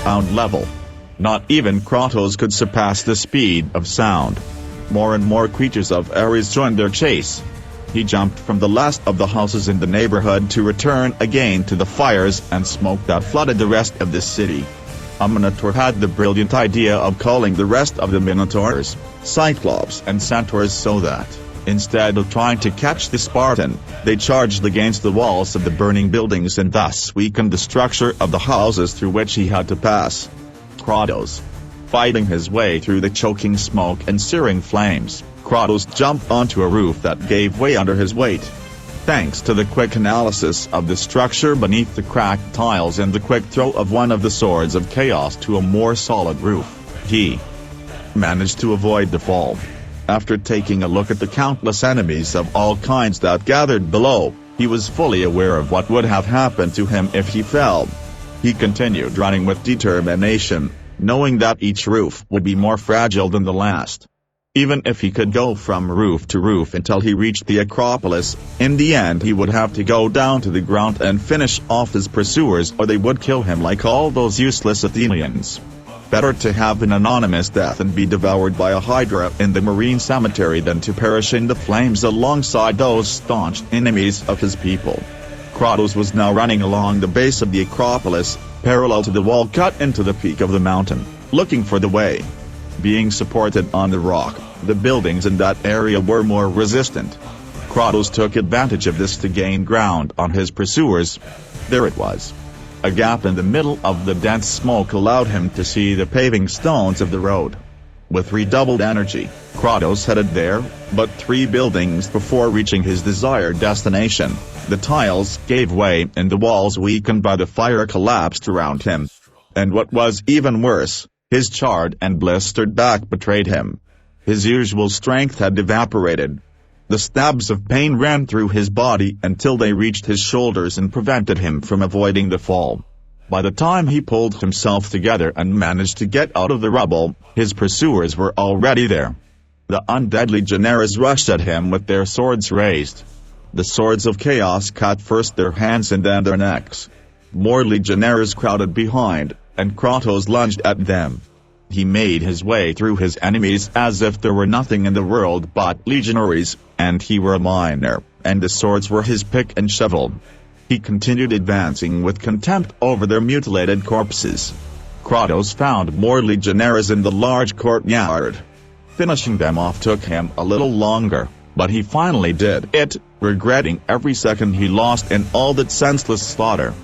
ground level. Not even Kratos could surpass the speed of sound. More and more creatures of Ares joined their chase. He jumped from the last of the houses in the neighborhood to return again to the fires and smoke that flooded the rest of the city. A Minotaur had the brilliant idea of calling the rest of the Minotaurs, Cyclops and Centaurs so that, instead of trying to catch the Spartan, they charged against the walls of the burning buildings and thus weakened the structure of the houses through which he had to pass. Kratos. Fighting his way through the choking smoke and searing flames, Kratos jumped onto a roof that gave way under his weight. Thanks to the quick analysis of the structure beneath the cracked tiles and the quick throw of one of the swords of chaos to a more solid roof, he managed to avoid the fall. After taking a look at the countless enemies of all kinds that gathered below, he was fully aware of what would have happened to him if he fell. He continued running with determination, knowing that each roof would be more fragile than the last. Even if he could go from roof to roof until he reached the Acropolis, in the end he would have to go down to the ground and finish off his pursuers or they would kill him like all those useless Athenians. Better to have an anonymous death and be devoured by a hydra in the marine cemetery than to perish in the flames alongside those staunch enemies of his people. Kratos was now running along the base of the Acropolis, parallel to the wall cut into the peak of the mountain, looking for the way. Being supported on the rock, the buildings in that area were more resistant. Kratos took advantage of this to gain ground on his pursuers. There it was. A gap in the middle of the dense smoke allowed him to see the paving stones of the road. With redoubled energy, Kratos headed there, but 3 buildings before reaching his desired destination, the tiles gave way and the walls weakened by the fire collapsed around him. And what was even worse, his charred and blistered back betrayed him. His usual strength had evaporated. The stabs of pain ran through his body until they reached his shoulders and prevented him from avoiding the fall. By the time he pulled himself together and managed to get out of the rubble, his pursuers were already there. The undead legionnaires rushed at him with their swords raised. The swords of chaos cut first their hands and then their necks. More legionnaires crowded behind, and Kratos lunged at them. He made his way through his enemies as if there were nothing in the world but legionaries, and he were a miner, and the swords were his pick and shovel. He continued advancing with contempt over their mutilated corpses. Kratos found more legionnaires in the large courtyard. Finishing them off took him a little longer, but he finally did it, regretting every second he lost in all that senseless slaughter.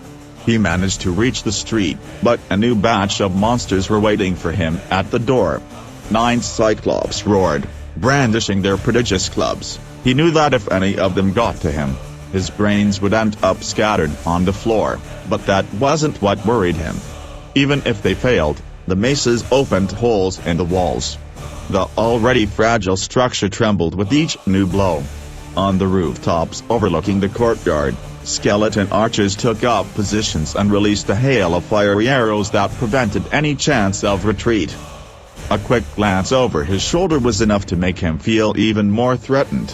He managed to reach the street, but a new batch of monsters were waiting for him at the door. 9 Cyclops roared, brandishing their prodigious clubs. He knew that if any of them got to him, his brains would end up scattered on the floor, but that wasn't what worried him. Even if they failed, the maces opened holes in the walls. The already fragile structure trembled with each new blow. On the rooftops overlooking the courtyard, skeleton archers took up positions and released a hail of fiery arrows that prevented any chance of retreat. A quick glance over his shoulder was enough to make him feel even more threatened.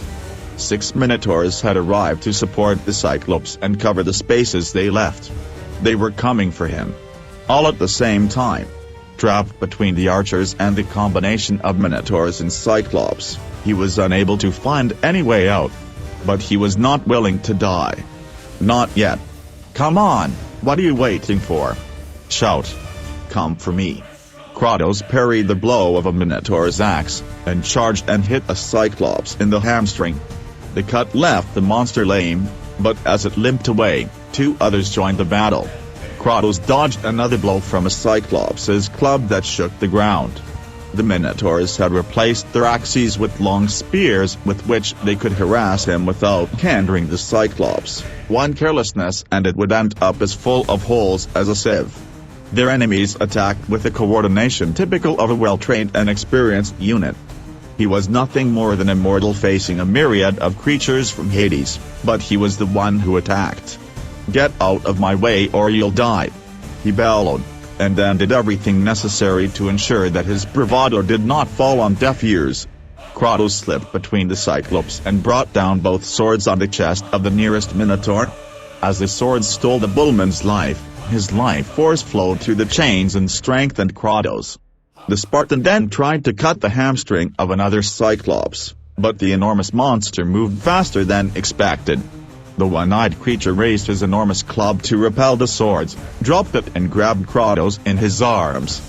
6 Minotaurs had arrived to support the Cyclops and cover the spaces they left. They were coming for him. All at the same time. Trapped between the archers and the combination of Minotaurs and Cyclops, he was unable to find any way out. But he was not willing to die. Not yet. Come on, what are you waiting for? Shout. Come for me. Kratos parried the blow of a Minotaur's axe, and charged and hit a Cyclops in the hamstring. The cut left the monster lame, but as it limped away, 2 others joined the battle. Kratos dodged another blow from a Cyclops' club that shook the ground. The Minotaurs had replaced their axes with long spears with which they could harass him without hindering the Cyclops. One carelessness and it would end up as full of holes as a sieve. Their enemies attacked with a coordination typical of a well-trained and experienced unit. He was nothing more than a mortal facing a myriad of creatures from Hades, but he was the one who attacked. Get out of my way or you'll die, he bellowed, and then did everything necessary to ensure that his bravado did not fall on deaf ears. Kratos slipped between the Cyclops and brought down both swords on the chest of the nearest Minotaur. As the swords stole the bullman's life, His life force flowed through the chains and strengthened Kratos. The Spartan then tried to cut the hamstring of another Cyclops, but the enormous monster moved faster than expected. The one-eyed creature raised his enormous club to repel the swords, dropped it and grabbed Kratos in his arms.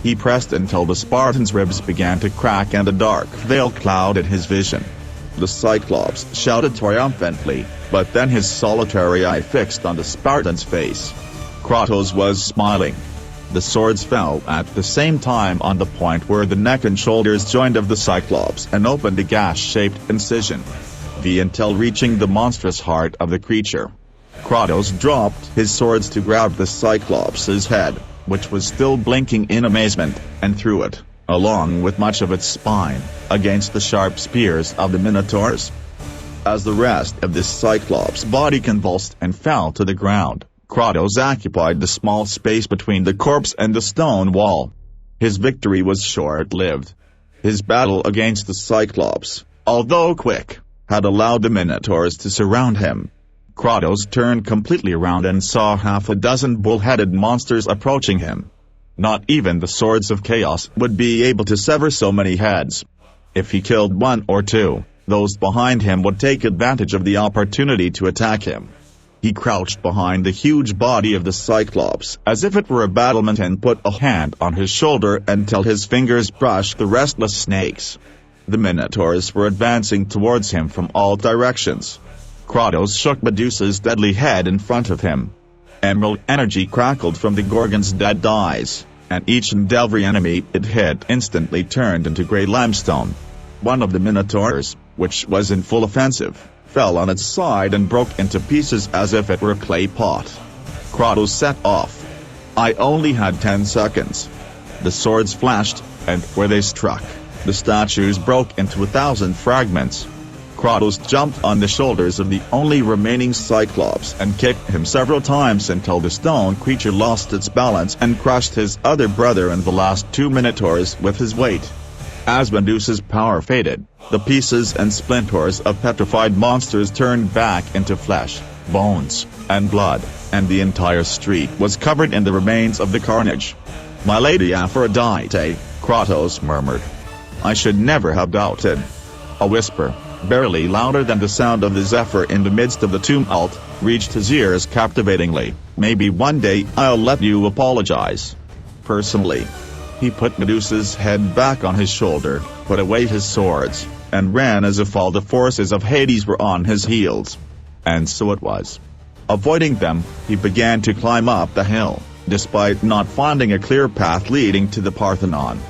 He pressed until the Spartan's ribs began to crack and a dark veil clouded his vision. The Cyclops shouted triumphantly, but then his solitary eye fixed on the Spartan's face. Kratos was smiling. The swords fell at the same time on the point where the neck and shoulders joined of the Cyclops and opened a gash-shaped incision, until reaching the monstrous heart of the creature. Kratos dropped his swords to grab the Cyclops' head, which was still blinking in amazement, and threw it, along with much of its spine, against the sharp spears of the Minotaurs. As the rest of this Cyclops' body convulsed and fell to the ground, Kratos occupied the small space between the corpse and the stone wall. His victory was short-lived. His battle against the Cyclops, although quick, had allowed the Minotaurs to surround him. Kratos turned completely around and saw half a dozen bull-headed monsters approaching him. Not even the swords of chaos would be able to sever so many heads. If he killed one or two, those behind him would take advantage of the opportunity to attack him. He crouched behind the huge body of the Cyclops as if it were a battlement and put a hand on his shoulder until his fingers brushed the restless snakes. The Minotaurs were advancing towards him from all directions. Kratos shook Medusa's deadly head in front of him. Emerald energy crackled from the Gorgon's dead eyes, and each and every enemy it hit instantly turned into grey limestone. One of the Minotaurs, which was in full offensive, fell on its side and broke into pieces as if it were a clay pot. Kratos set off. I only had 10 seconds. The swords flashed, and where they struck, the statues broke into 1,000 fragments. Kratos jumped on the shoulders of the only remaining Cyclops and kicked him several times until the stone creature lost its balance and crushed his other brother and the last two Minotaurs with his weight. As Medusa's power faded, the pieces and splinters of petrified monsters turned back into flesh, bones, and blood, and the entire street was covered in the remains of the carnage. "My lady Aphrodite," Kratos murmured. "I should never have doubted." A whisper, barely louder than the sound of the zephyr in the midst of the tumult, reached his ears captivatingly. "Maybe one day I'll let you apologize. Personally." He put Medusa's head back on his shoulder, put away his swords, and ran as if all the forces of Hades were on his heels. And so it was. Avoiding them, he began to climb up the hill, despite not finding a clear path leading to the Parthenon.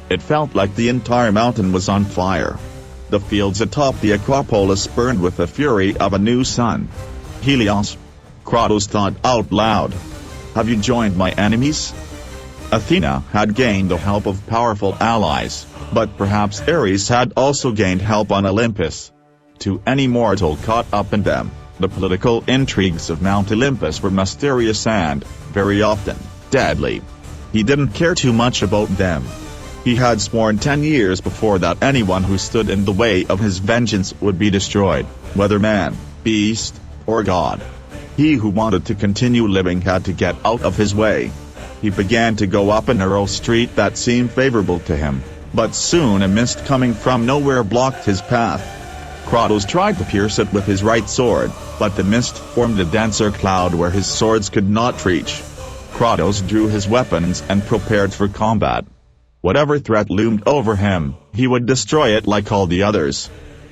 It felt like the entire mountain was on fire. The fields atop the Acropolis burned with the fury of a new sun. "Helios," Kratos thought out loud. "Have you joined my enemies?" Athena had gained the help of powerful allies, but perhaps Ares had also gained help on Olympus. To any mortal caught up in them, the political intrigues of Mount Olympus were mysterious and, very often, deadly. He didn't care too much about them. He had sworn 10 years before that anyone who stood in the way of his vengeance would be destroyed, whether man, beast, or god. He who wanted to continue living had to get out of his way. He began to go up a narrow street that seemed favorable to him, but soon a mist coming from nowhere blocked his path. Kratos tried to pierce it with his right sword, but the mist formed a denser cloud where his swords could not reach. Kratos drew his weapons and prepared for combat. Whatever threat loomed over him, he would destroy it like all the others.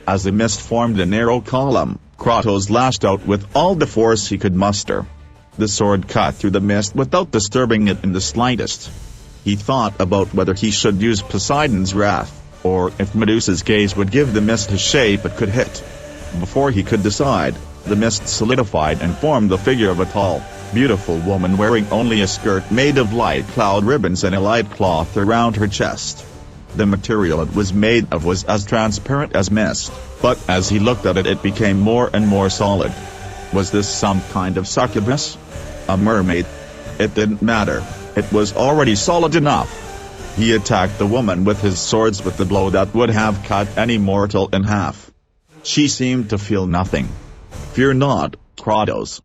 As the mist formed a narrow column, Kratos lashed out with all the force he could muster. The sword cut through the mist without disturbing it in the slightest. He thought about whether he should use Poseidon's wrath, or if Medusa's gaze would give the mist a shape it could hit. Before he could decide, the mist solidified and formed the figure of a tall, beautiful woman wearing only a skirt made of light cloud ribbons and a light cloth around her chest. The material it was made of was as transparent as mist, but as he looked at it, it became more and more solid. Was this some kind of succubus? A mermaid? It didn't matter. It was already solid enough. He attacked the woman with his swords with the blow that would have cut any mortal in half. She seemed to feel nothing. "Fear not, Kratos.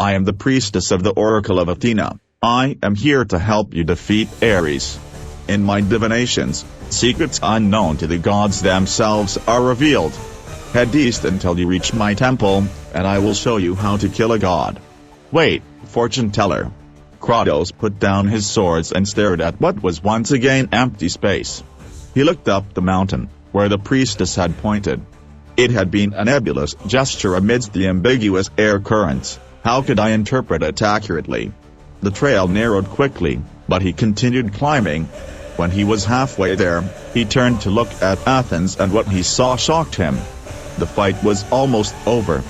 I am the priestess of the Oracle of Athena. I am here to help you defeat Ares. In my divinations, secrets unknown to the gods themselves are revealed. Head east until you reach my temple, and I will show you how to kill a god. Wait, fortune teller. Kratos put down his swords and stared at what was once again empty space. He looked up the mountain, where the priestess had pointed. It had been a nebulous gesture amidst the ambiguous air currents. How could I interpret it accurately? The trail narrowed quickly, but he continued climbing. When he was halfway there, he turned to look at Athens, and what he saw shocked him. The fight was almost over.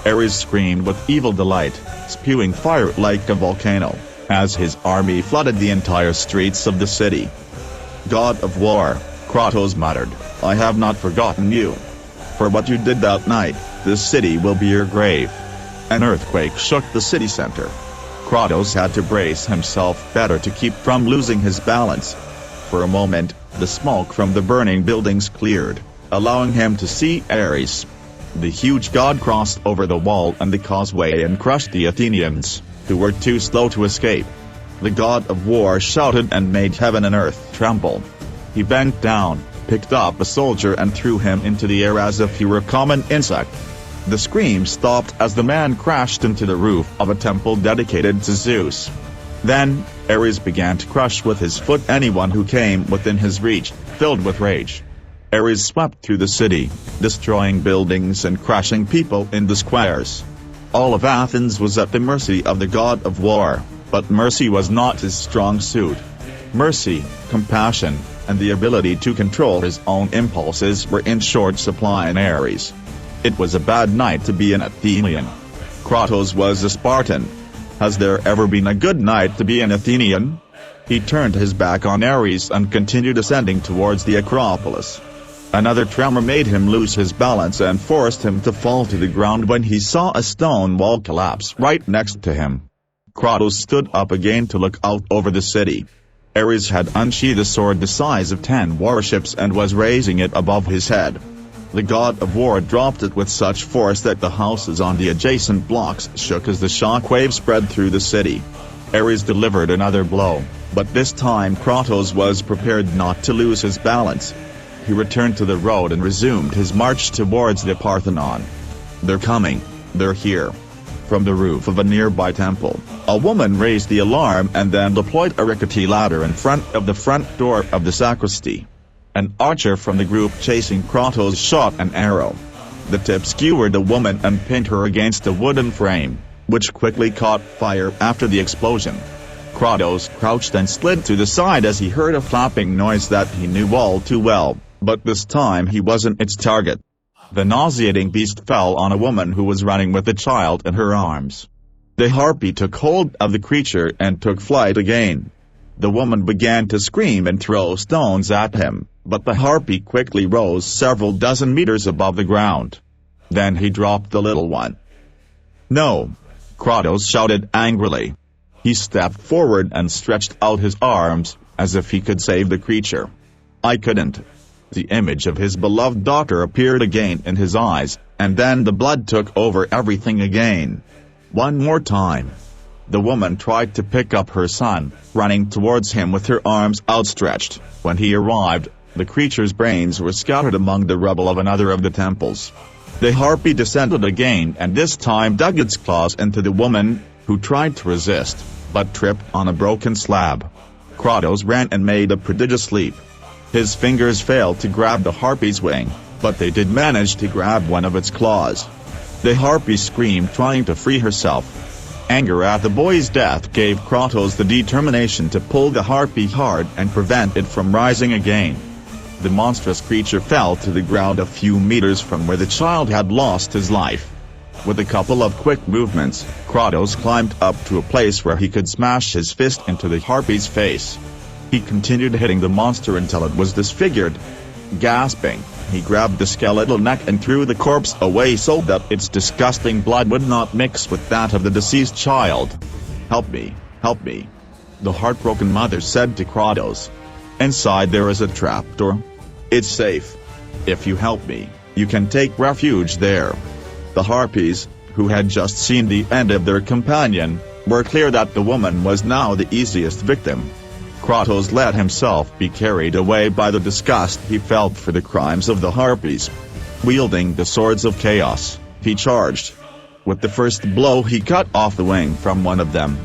Ares screamed with evil delight, spewing fire like a volcano, as his army flooded the entire streets of the city. God of War, Kratos muttered, I have not forgotten you. For what you did that night, this city will be your grave. An earthquake shook the city center. Kratos had to brace himself better to keep from losing his balance. For a moment, the smoke from the burning buildings cleared, allowing him to see Ares. The huge god crossed over the wall and the causeway and crushed the Athenians, who were too slow to escape. The god of war shouted and made heaven and earth tremble. He bent down, picked up a soldier and threw him into the air as if he were a common insect. The scream stopped as the man crashed into the roof of a temple dedicated to Zeus. Then, Ares began to crush with his foot anyone who came within his reach, filled with rage. Ares swept through the city, destroying buildings and crushing people in the squares. All of Athens was at the mercy of the god of war, but mercy was not his strong suit. Mercy, compassion, and the ability to control his own impulses were in short supply in Ares. It was a bad night to be an Athenian. Kratos was a Spartan. Has there ever been a good night to be an Athenian? He turned his back on Ares and continued ascending towards the Acropolis. Another tremor made him lose his balance and forced him to fall to the ground when he saw a stone wall collapse right next to him. Kratos stood up again to look out over the city. Ares had unsheathed a sword the size of 10 warships and was raising it above his head. The god of war dropped it with such force that the houses on the adjacent blocks shook as the shockwave spread through the city. Ares delivered another blow, but this time Kratos was prepared not to lose his balance. He returned to the road and resumed his march towards the Parthenon. They're coming, they're here. From the roof of a nearby temple, a woman raised the alarm and then deployed a rickety ladder in front of the front door of the sacristy. An archer from the group chasing Kratos shot an arrow. The tip skewered the woman and pinned her against a wooden frame, which quickly caught fire after the explosion. Kratos crouched and slid to the side as he heard a flapping noise that he knew all too well, but this time he wasn't its target. The nauseating beast fell on a woman who was running with a child in her arms. The harpy took hold of the creature and took flight again. The woman began to scream and throw stones at him, but the harpy quickly rose several dozen meters above the ground. Then he dropped the little one. No! Kratos shouted angrily. He stepped forward and stretched out his arms, as if he could save the creature. I couldn't. The image of his beloved daughter appeared again in his eyes, and then the blood took over everything again. One more time. The woman tried to pick up her son, running towards him with her arms outstretched. When he arrived, the creature's brains were scattered among the rubble of another of the temples. The harpy descended again and this time dug its claws into the woman, who tried to resist, but tripped on a broken slab. Kratos ran and made a prodigious leap. His fingers failed to grab the harpy's wing, but they did manage to grab one of its claws. The harpy screamed, trying to free herself. Anger at the boy's death gave Kratos the determination to pull the harpy hard and prevent it from rising again. The monstrous creature fell to the ground a few meters from where the child had lost his life. With a couple of quick movements, Kratos climbed up to a place where he could smash his fist into the harpy's face. He continued hitting the monster until it was disfigured. Gasping, he grabbed the skeletal neck and threw the corpse away so that its disgusting blood would not mix with that of the deceased child. Help me, help me. The heartbroken mother said to Kratos. Inside there is a trapdoor. It's safe. If you help me, you can take refuge there. The harpies, who had just seen the end of their companion, were clear that the woman was now the easiest victim. Kratos let himself be carried away by the disgust he felt for the crimes of the Harpies. Wielding the swords of chaos, he charged. With the first blow he cut off the wing from one of them.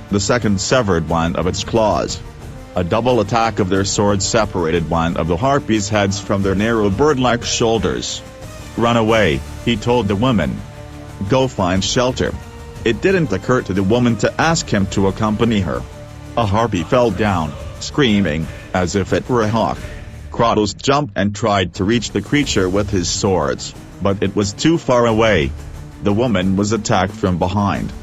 The second severed one of its claws. A double attack of their swords separated one of the Harpies' heads from their narrow bird-like shoulders. "Run away," he told the woman. "Go find shelter." It didn't occur to the woman to ask him to accompany her. A Harpy fell down, screaming, as if it were a hawk. Kratos jumped and tried to reach the creature with his swords, but it was too far away. The woman was attacked from behind.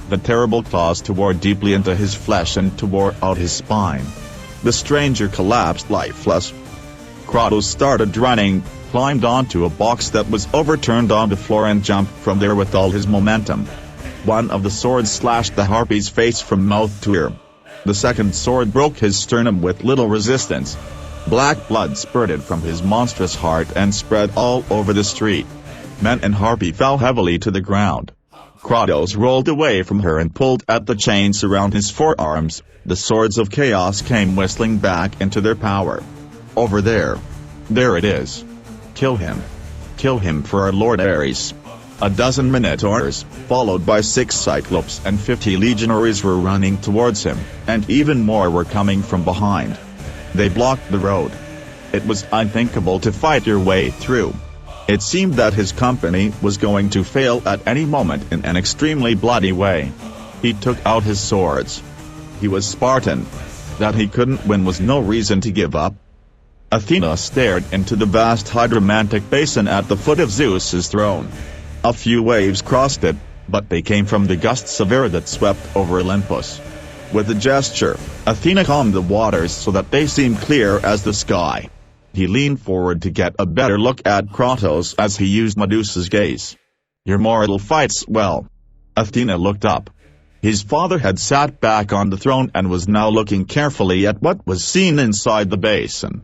The terrible claws tore deeply into his flesh and tore out his spine. The stranger collapsed lifeless. Kratos started running, climbed onto a box that was overturned on the floor and jumped from there with all his momentum. One of the swords slashed the Harpy's face from mouth to ear. The second sword broke his sternum with little resistance. Black blood spurted from his monstrous heart and spread all over the street. Men and Harpy fell heavily to the ground. Kratos rolled away from her and pulled at the chains around his forearms. The swords of chaos came whistling back into their power. "Over there. There it is. Kill him. Kill him for our Lord Ares." A dozen Minotaurs, followed by 6 Cyclops and 50 Legionaries were running towards him, and even more were coming from behind. They blocked the road. It was unthinkable to fight your way through. It seemed that his company was going to fail at any moment in an extremely bloody way. He took out his swords. He was Spartan. That he couldn't win was no reason to give up. Athena stared into the vast hydromantic basin at the foot of Zeus's throne. A few waves crossed it, but they came from the gusts of air that swept over Olympus. With a gesture, Athena calmed the waters so that they seemed clear as the sky. He leaned forward to get a better look at Kratos as he used Medusa's gaze. "Your mortal fights well." Athena looked up. His father had sat back on the throne and was now looking carefully at what was seen inside the basin.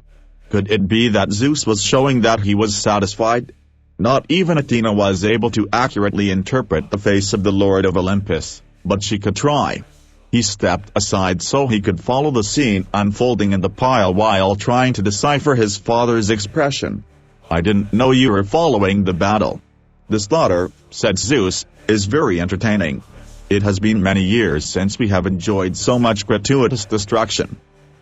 Could it be that Zeus was showing that he was satisfied? Not even Athena was able to accurately interpret the face of the Lord of Olympus, but she could try. He stepped aside so he could follow the scene unfolding in the pile while trying to decipher his father's expression. "I didn't know you were following the battle." "The slaughter," said Zeus, "is very entertaining. It has been many years since we have enjoyed so much gratuitous destruction.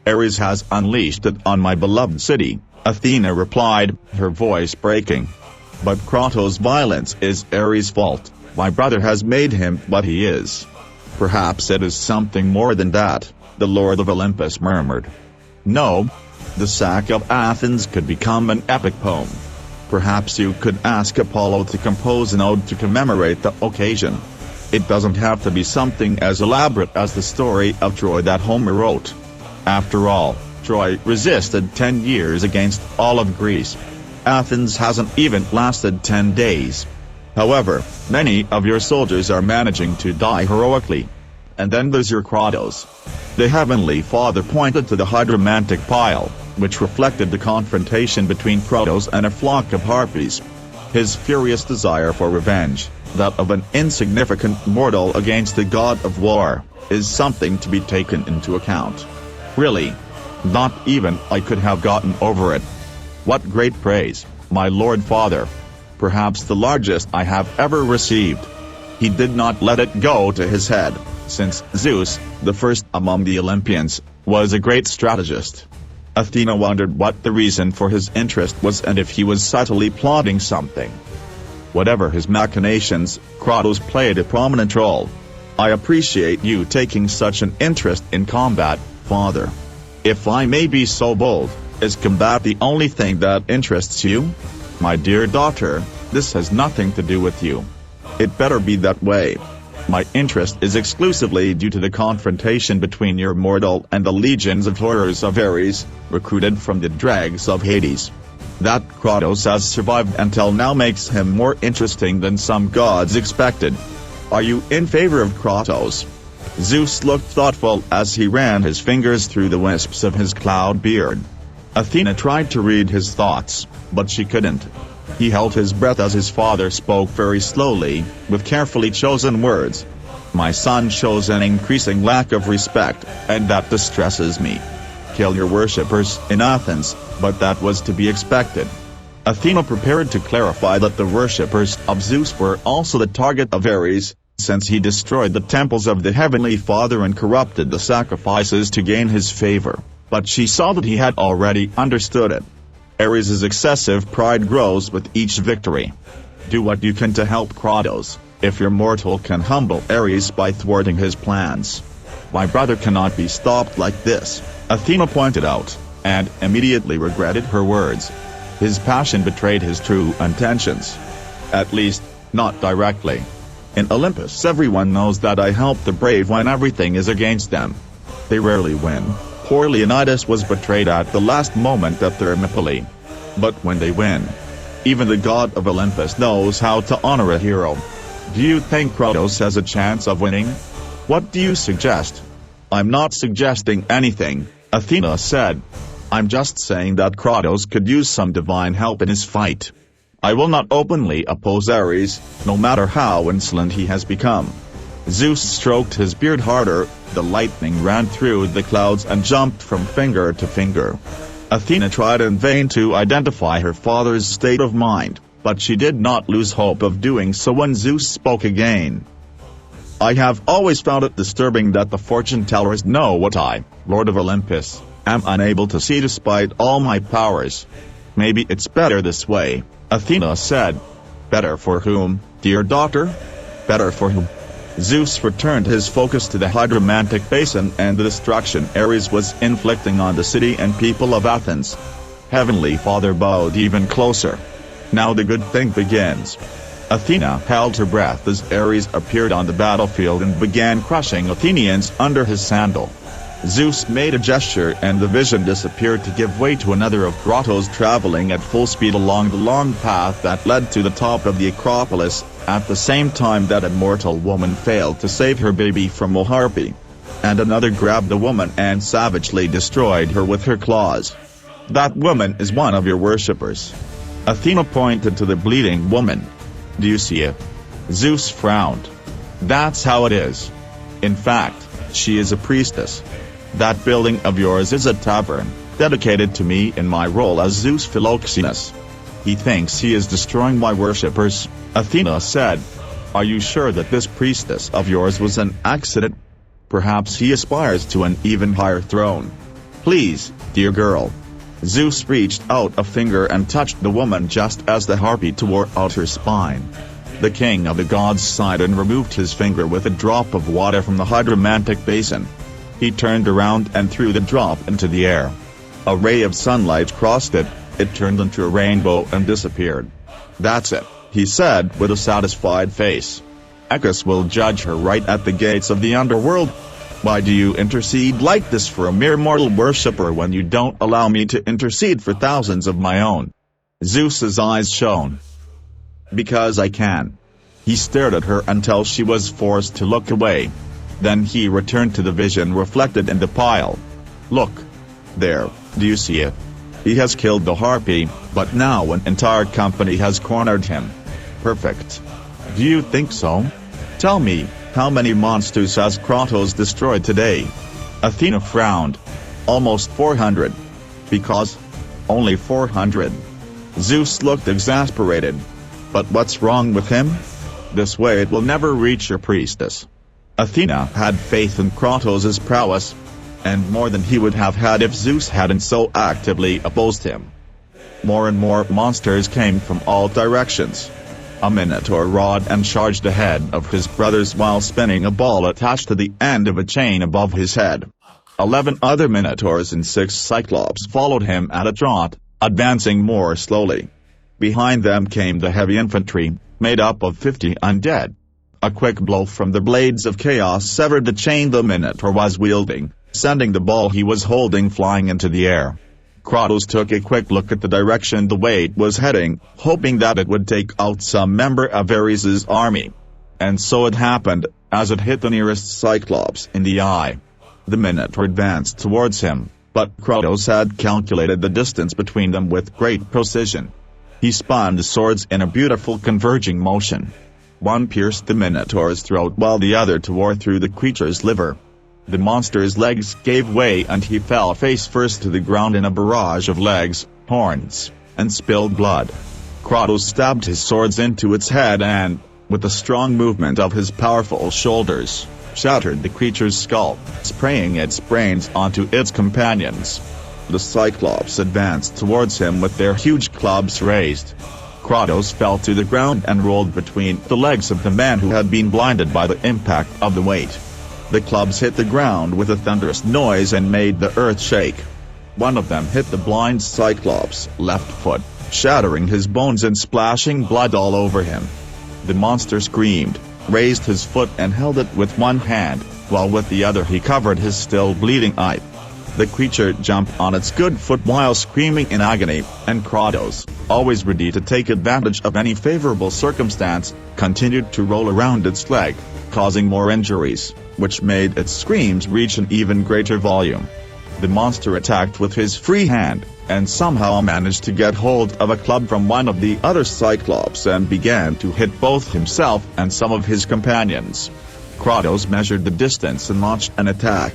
Ares has unleashed it on my beloved city," Athena replied, her voice breaking. "But Kratos' violence is Ares' fault. My brother has made him what he is." "Perhaps it is something more than that," the Lord of Olympus murmured. "No. The sack of Athens could become an epic poem. Perhaps you could ask Apollo to compose an ode to commemorate the occasion. It doesn't have to be something as elaborate as the story of Troy that Homer wrote. After all, Troy resisted 10 years against all of Greece. Athens hasn't even lasted 10 days. However, many of your soldiers are managing to die heroically. And then there's your Kratos." The Heavenly Father pointed to the hydromantic pile, which reflected the confrontation between Kratos and a flock of Harpies. His furious desire for revenge, that of an insignificant mortal against the god of war, is something to be taken into account. Really. Not even I could have gotten over it. What great praise, my Lord Father. Perhaps the largest I have ever received. He did not let it go to his head, since Zeus, the first among the Olympians, was a great strategist. Athena wondered what the reason for his interest was and if he was subtly plotting something. Whatever his machinations, Kratos played a prominent role. "I appreciate you taking such an interest in combat, Father. If I may be so bold, is combat the only thing that interests you? My dear daughter, this has nothing to do with you. It better be that way. My interest is exclusively due to the confrontation between your mortal and the legions of horrors of Ares, recruited from the dregs of Hades. That Kratos has survived until now makes him more interesting than some gods expected. Are you in favor of Kratos?" Zeus looked thoughtful as he ran his fingers through the wisps of his cloud beard. Athena tried to read his thoughts, but she couldn't. He held his breath as his father spoke very slowly, with carefully chosen words. "My son shows an increasing lack of respect, and that distresses me. Kill your worshippers in Athens," but that was to be expected. Athena prepared to clarify that the worshippers of Zeus were also the target of Ares, since he destroyed the temples of the Heavenly Father and corrupted the sacrifices to gain his favor, but she saw that he had already understood it. Ares' excessive pride grows with each victory. Do what you can to help Kratos, if your mortal can humble Ares by thwarting his plans. My brother cannot be stopped like this, Athena pointed out, and immediately regretted her words. His passion betrayed his true intentions. At least, not directly. In Olympus everyone knows that I help the brave when everything is against them. They rarely win. Poor Leonidas was betrayed at the last moment at Thermopylae. But when they win, even the god of Olympus knows how to honor a hero. Do you think Kratos has a chance of winning? What do you suggest? I'm not suggesting anything, Athena said. I'm just saying that Kratos could use some divine help in his fight. I will not openly oppose Ares, no matter how insolent he has become. Zeus stroked his beard harder, the lightning ran through the clouds and jumped from finger to finger. Athena tried in vain to identify her father's state of mind, but she did not lose hope of doing so when Zeus spoke again. I have always found it disturbing that the fortune tellers know what I, Lord of Olympus, am unable to see despite all my powers. Maybe it's better this way, Athena said. Better for whom, dear daughter? Better for whom? Zeus returned his focus to the hydromantic basin and the destruction Ares was inflicting on the city and people of Athens. Heavenly Father bowed even closer. Now the good thing begins. Athena held her breath as Ares appeared on the battlefield and began crushing Athenians under his sandal. Zeus made a gesture and the vision disappeared to give way to another of Kratos traveling at full speed along the long path that led to the top of the Acropolis, at the same time that a mortal woman failed to save her baby from a harpy. And another grabbed the woman and savagely destroyed her with her claws. That woman is one of your worshippers. Athena pointed to the bleeding woman. Do you see it? Zeus frowned. That's how it is. In fact, she is a priestess. That building of yours is a tavern, dedicated to me in my role as Zeus Philoxenus. He thinks he is destroying my worshippers, Athena said. Are you sure that this priestess of yours was an accident? Perhaps he aspires to an even higher throne. Please, dear girl. Zeus reached out a finger and touched the woman just as the harpy tore out her spine. The king of the gods sighed and removed his finger with a drop of water from the hydromantic basin. He turned around and threw the drop into the air. A ray of sunlight crossed it, it turned into a rainbow and disappeared. That's it, he said with a satisfied face. Ekus will judge her right at the gates of the underworld. Why do you intercede like this for a mere mortal worshipper when you don't allow me to intercede for thousands of my own? Zeus's eyes shone. Because I can. He stared at her until she was forced to look away. Then he returned to the vision reflected in the pile. Look. There, do you see it? He has killed the harpy, but now an entire company has cornered him. Perfect. Do you think so? Tell me, how many monsters has Kratos destroyed today? Athena frowned. Almost 400. Because? Only 400. Zeus looked exasperated. But what's wrong with him? This way it will never reach your priestess. Athena had faith in Kratos' prowess, and more than he would have had if Zeus hadn't so actively opposed him. More and more monsters came from all directions. A minotaur roared and charged ahead of his brothers while spinning a ball attached to the end of a chain above his head. 11 other minotaurs and 6 cyclops followed him at a trot, advancing more slowly. Behind them came the heavy infantry, made up of 50 undead. A quick blow from the blades of chaos severed the chain the minotaur was wielding, sending the ball he was holding flying into the air. Kratos took a quick look at the direction the weight was heading, hoping that it would take out some member of Ares' army. And so it happened, as it hit the nearest cyclops in the eye. The minotaur advanced towards him, but Kratos had calculated the distance between them with great precision. He spun the swords in a beautiful converging motion. One pierced the Minotaur's throat while the other tore through the creature's liver. The monster's legs gave way and he fell face first to the ground in a barrage of legs, horns, and spilled blood. Kratos stabbed his swords into its head and, with a strong movement of his powerful shoulders, shattered the creature's skull, spraying its brains onto its companions. The Cyclops advanced towards him with their huge clubs raised. Kratos fell to the ground and rolled between the legs of the man who had been blinded by the impact of the weight. The clubs hit the ground with a thunderous noise and made the earth shake. One of them hit the blind Cyclops' left foot, shattering his bones and splashing blood all over him. The monster screamed, raised his foot and held it with one hand, while with the other he covered his still bleeding eye. The creature jumped on its good foot while screaming in agony, and Kratos, always ready to take advantage of any favorable circumstance, continued to roll around its leg, causing more injuries, which made its screams reach an even greater volume. The monster attacked with his free hand, and somehow managed to get hold of a club from one of the other Cyclops and began to hit both himself and some of his companions. Kratos measured the distance and launched an attack.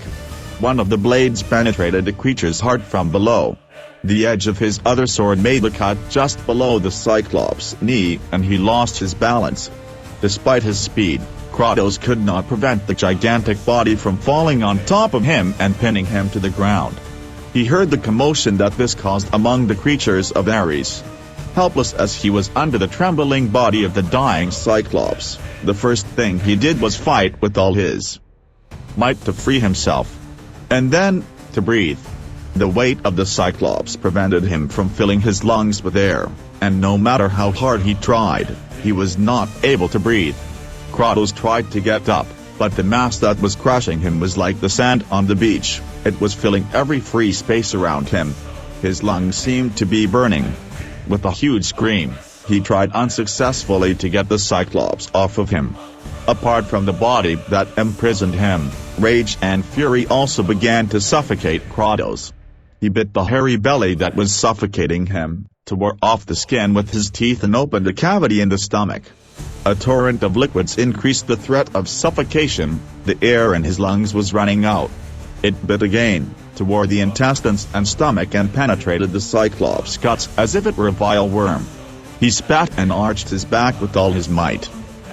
One of the blades penetrated the creature's heart from below. The edge of his other sword made a cut just below the Cyclops' knee, and he lost his balance. Despite his speed, Kratos could not prevent the gigantic body from falling on top of him and pinning him to the ground. He heard the commotion that this caused among the creatures of Ares. Helpless as he was under the trembling body of the dying Cyclops, the first thing he did was fight with all his might to free himself. And then, to breathe. The weight of the Cyclops prevented him from filling his lungs with air, and no matter how hard he tried, he was not able to breathe. Kratos tried to get up, but the mass that was crushing him was like the sand on the beach. It was filling every free space around him. His lungs seemed to be burning. With a huge scream, he tried unsuccessfully to get the Cyclops off of him. Apart from the body that imprisoned him, rage and fury also began to suffocate Kratos. He bit the hairy belly that was suffocating him, tore off the skin with his teeth and opened a cavity in the stomach. A torrent of liquids increased the threat of suffocation. The air in his lungs was running out. It bit again, tore the intestines and stomach and penetrated the Cyclops' guts as if it were a vile worm. He spat and arched his back with all his might.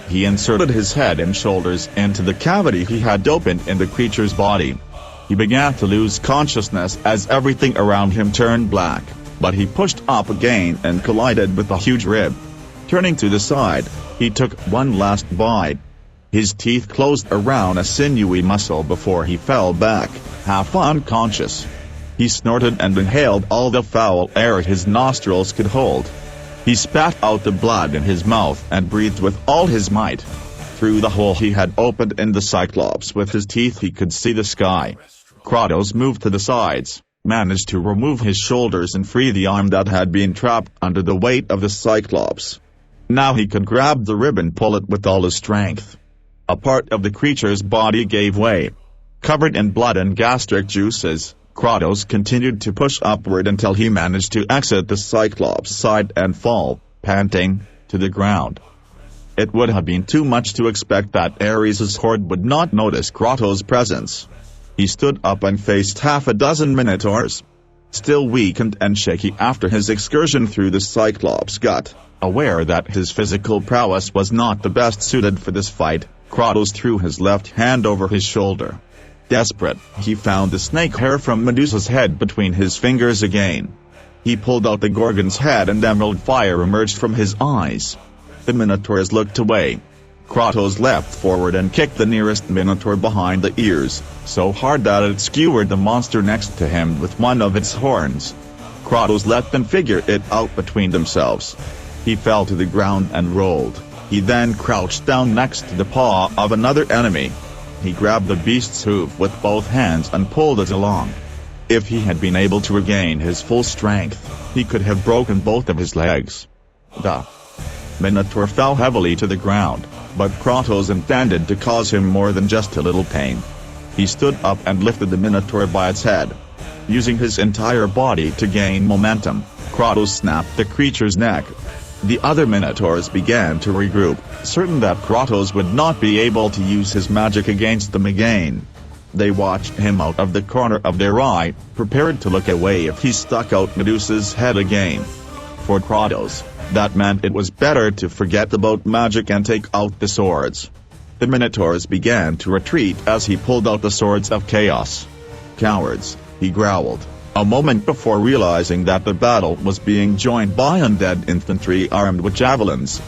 He inserted his head and shoulders into the cavity he had opened in the creature's body. He began to lose consciousness as everything around him turned black, but he pushed up again and collided with a huge rib. Turning to the side, he took one last bite. His teeth closed around a sinewy muscle before he fell back, half unconscious. He snorted and inhaled all the foul air his nostrils could hold. He spat out the blood in his mouth and breathed with all his might. Through the hole he had opened in the Cyclops with his teeth he could see the sky. Kratos moved to the sides, managed to remove his shoulders and free the arm that had been trapped under the weight of the Cyclops. Now he could grab the rib and pull it with all his strength. A part of the creature's body gave way. Covered in blood and gastric juices, Kratos continued to push upward until he managed to exit the Cyclops' side and fall, panting, to the ground. It would have been too much to expect that Ares' horde would not notice Kratos' presence. He stood up and faced half a dozen Minotaurs. Still weakened and shaky after his excursion through the Cyclops' gut, aware that his physical prowess was not the best suited for this fight, Kratos threw his left hand over his shoulder. Desperate, he found the snake hair from Medusa's head between his fingers again. He pulled out the Gorgon's head and emerald fire emerged from his eyes. The Minotaurs looked away. Kratos leapt forward and kicked the nearest Minotaur behind the ears, so hard that it skewered the monster next to him with one of its horns. Kratos let them figure it out between themselves. He fell to the ground and rolled. He then crouched down next to the paw of another enemy. He grabbed the beast's hoof with both hands and pulled it along. If he had been able to regain his full strength, he could have broken both of his legs. The Minotaur fell heavily to the ground, but Kratos intended to cause him more than just a little pain. He stood up and lifted the Minotaur by its head. Using his entire body to gain momentum, Kratos snapped the creature's neck. The other Minotaurs began to regroup, certain that Kratos would not be able to use his magic against them again. They watched him out of the corner of their eye, prepared to look away if he stuck out Medusa's head again. For Kratos, that meant it was better to forget about magic and take out the swords. The Minotaurs began to retreat as he pulled out the swords of chaos. "Cowards," he growled, a moment before realizing that the battle was being joined by undead infantry armed with javelins.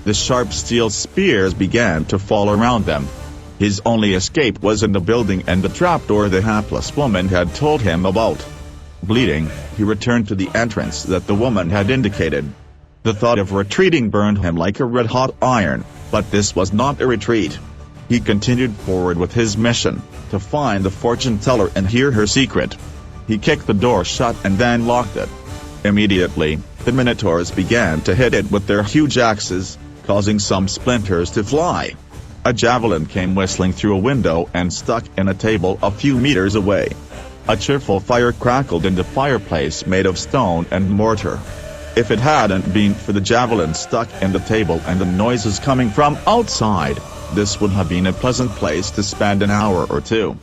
The sharp steel spears began to fall around them. His only escape was in the building and the trapdoor the hapless woman had told him about. Bleeding, he returned to the entrance that the woman had indicated. The thought of retreating burned him like a red-hot iron, but this was not a retreat. He continued forward with his mission, to find the fortune-teller and hear her secret. He kicked the door shut and then locked it. Immediately, the Minotaurs began to hit it with their huge axes, causing some splinters to fly. A javelin came whistling through a window and stuck in a table a few meters away. A cheerful fire crackled in the fireplace made of stone and mortar. If it hadn't been for the javelin stuck in the table and the noises coming from outside, this would have been a pleasant place to spend an hour or two.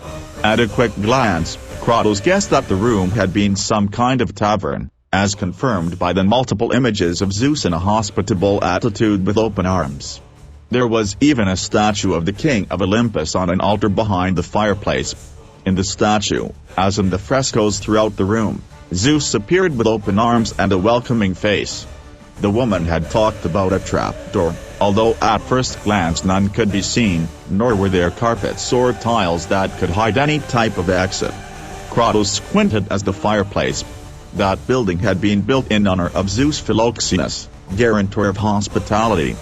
At a quick glance, Kratos guessed that the room had been some kind of tavern, as confirmed by the multiple images of Zeus in a hospitable attitude with open arms. There was even a statue of the king of Olympus on an altar behind the fireplace. In the statue, as in the frescoes throughout the room, Zeus appeared with open arms and a welcoming face. The woman had talked about a trapdoor, although at first glance none could be seen, nor were there carpets or tiles that could hide any type of exit. Kratos squinted as the fireplace. That building had been built in honor of Zeus Philoxenus, guarantor of hospitality.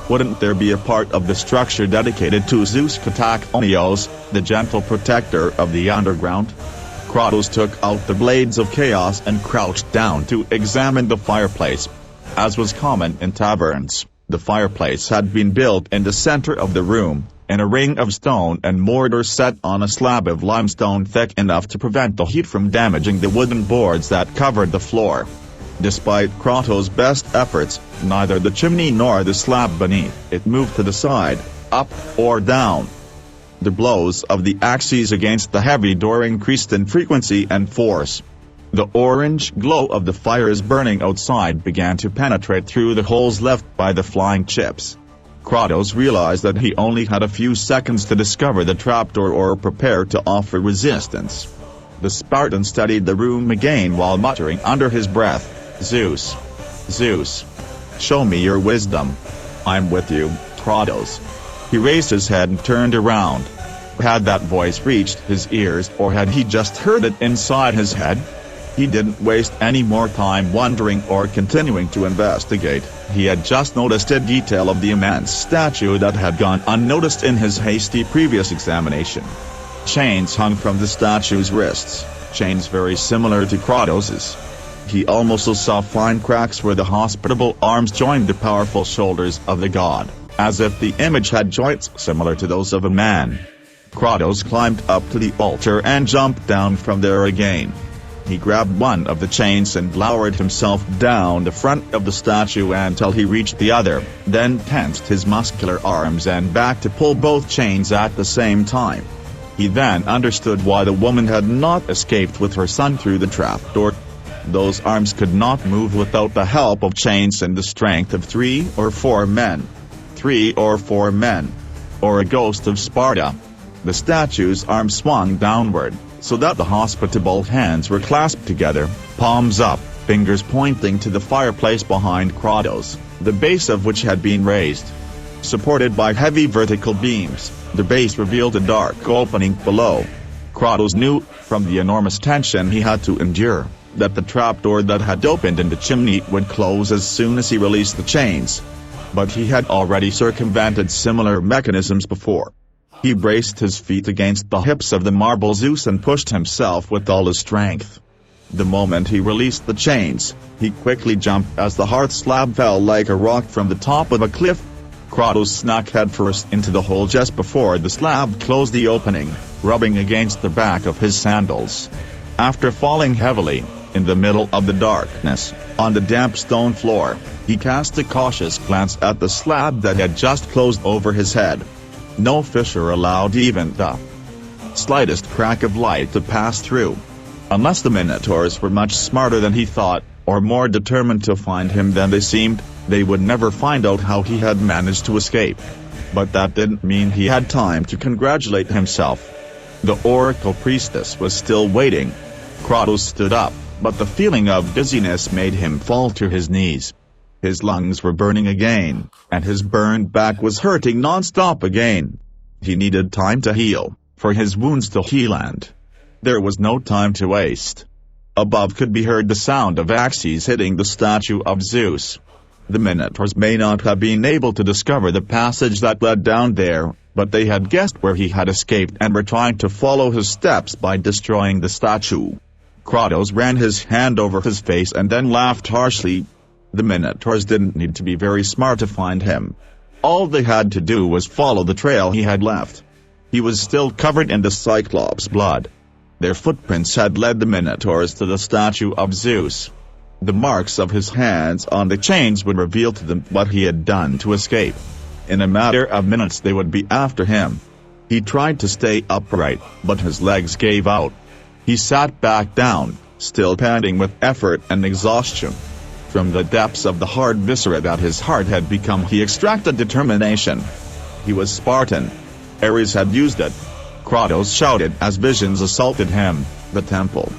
Wouldn't there be a part of the structure dedicated to Zeus Katakonios, the gentle protector of the underground? Kratos took out the blades of chaos and crouched down to examine the fireplace. As was common in taverns, the fireplace had been built in the center of the room, in a ring of stone and mortar set on a slab of limestone thick enough to prevent the heat from damaging the wooden boards that covered the floor. Despite Kratos' best efforts, neither the chimney nor the slab beneath it moved to the side, up, or down. The blows of the axes against the heavy door increased in frequency and force. The orange glow of the fires burning outside began to penetrate through the holes left by the flying chips. Kratos realized that he only had a few seconds to discover the trapdoor or prepare to offer resistance. The Spartan studied the room again while muttering under his breath, "Zeus. Zeus. Show me your wisdom. I'm with you, Kratos." He raised his head and turned around. Had that voice reached his ears or had he just heard it inside his head? He didn't waste any more time wondering or continuing to investigate. He had just noticed a detail of the immense statue that had gone unnoticed in his hasty previous examination. Chains hung from the statue's wrists, chains very similar to Kratos's. He also saw fine cracks where the hospitable arms joined the powerful shoulders of the god, as if the image had joints similar to those of a man. Kratos climbed up to the altar and jumped down from there again. He grabbed one of the chains and lowered himself down the front of the statue until he reached the other, then tensed his muscular arms and back to pull both chains at the same time. He then understood why the woman had not escaped with her son through the trapdoor. Those arms could not move without the help of chains and the strength of 3 or 4 men. 3 or 4 men. Or a ghost of Sparta. The statue's arms swung downward, so that the hospitable hands were clasped together, palms up, fingers pointing to the fireplace behind Kratos, the base of which had been raised. Supported by heavy vertical beams, the base revealed a dark opening below. Kratos knew, from the enormous tension he had to endure, that the trapdoor that had opened in the chimney would close as soon as he released the chains. But he had already circumvented similar mechanisms before. He braced his feet against the hips of the marble Zeus and pushed himself with all his strength. The moment he released the chains, he quickly jumped as the hearth slab fell like a rock from the top of a cliff. Kratos snuck headfirst into the hole just before the slab closed the opening, rubbing against the back of his sandals. After falling heavily, in the middle of the darkness, on the damp stone floor, he cast a cautious glance at the slab that had just closed over his head. No fissure allowed even the slightest crack of light to pass through. Unless the Minotaurs were much smarter than he thought, or more determined to find him than they seemed, they would never find out how he had managed to escape. But that didn't mean he had time to congratulate himself. The Oracle Priestess was still waiting. Kratos stood up, but the feeling of dizziness made him fall to his knees. His lungs were burning again, and his burned back was hurting non-stop again. He needed time to heal, for his wounds to heal, and there was no time to waste. Above could be heard the sound of axes hitting the statue of Zeus. The Minotaurs may not have been able to discover the passage that led down there, but they had guessed where he had escaped and were trying to follow his steps by destroying the statue. Kratos ran his hand over his face and then laughed harshly. The Minotaurs didn't need to be very smart to find him. All they had to do was follow the trail he had left. He was still covered in the Cyclops' blood. Their footprints had led the Minotaurs to the statue of Zeus. The marks of his hands on the chains would reveal to them what he had done to escape. In a matter of minutes they would be after him. He tried to stay upright, but his legs gave out. He sat back down, still panting with effort and exhaustion. From the depths of the hard viscera that his heart had become, he extracted determination. He was Spartan. Ares had used it. Kratos shouted as visions assaulted him, the temple,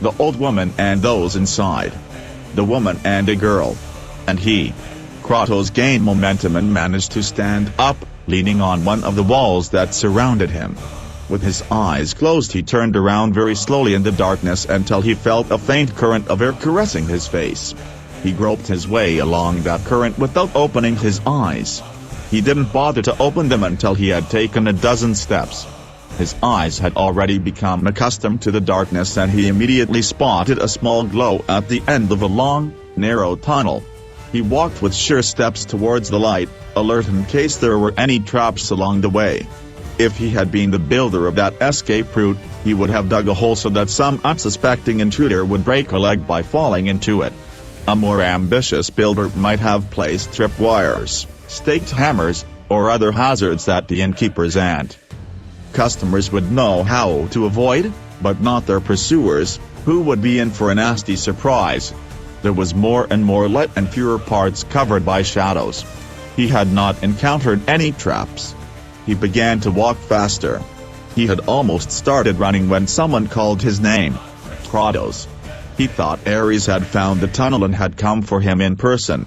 the old woman and those inside, the woman and a girl. And he, Kratos, gained momentum and managed to stand up, leaning on one of the walls that surrounded him. With his eyes closed he turned around very slowly in the darkness until he felt a faint current of air caressing his face. He groped his way along that current without opening his eyes. He didn't bother to open them until he had taken a dozen steps. His eyes had already become accustomed to the darkness and he immediately spotted a small glow at the end of a long, narrow tunnel. He walked with sure steps towards the light, alert in case there were any traps along the way. If he had been the builder of that escape route, he would have dug a hole so that some unsuspecting intruder would break a leg by falling into it. A more ambitious builder might have placed tripwires, staked hammers, or other hazards that the innkeepers and customers would know how to avoid, but not their pursuers, who would be in for a nasty surprise. There was more and more light and fewer parts covered by shadows. He had not encountered any traps. He began to walk faster. He had almost started running when someone called his name. Kratos. He thought Ares had found the tunnel and had come for him in person.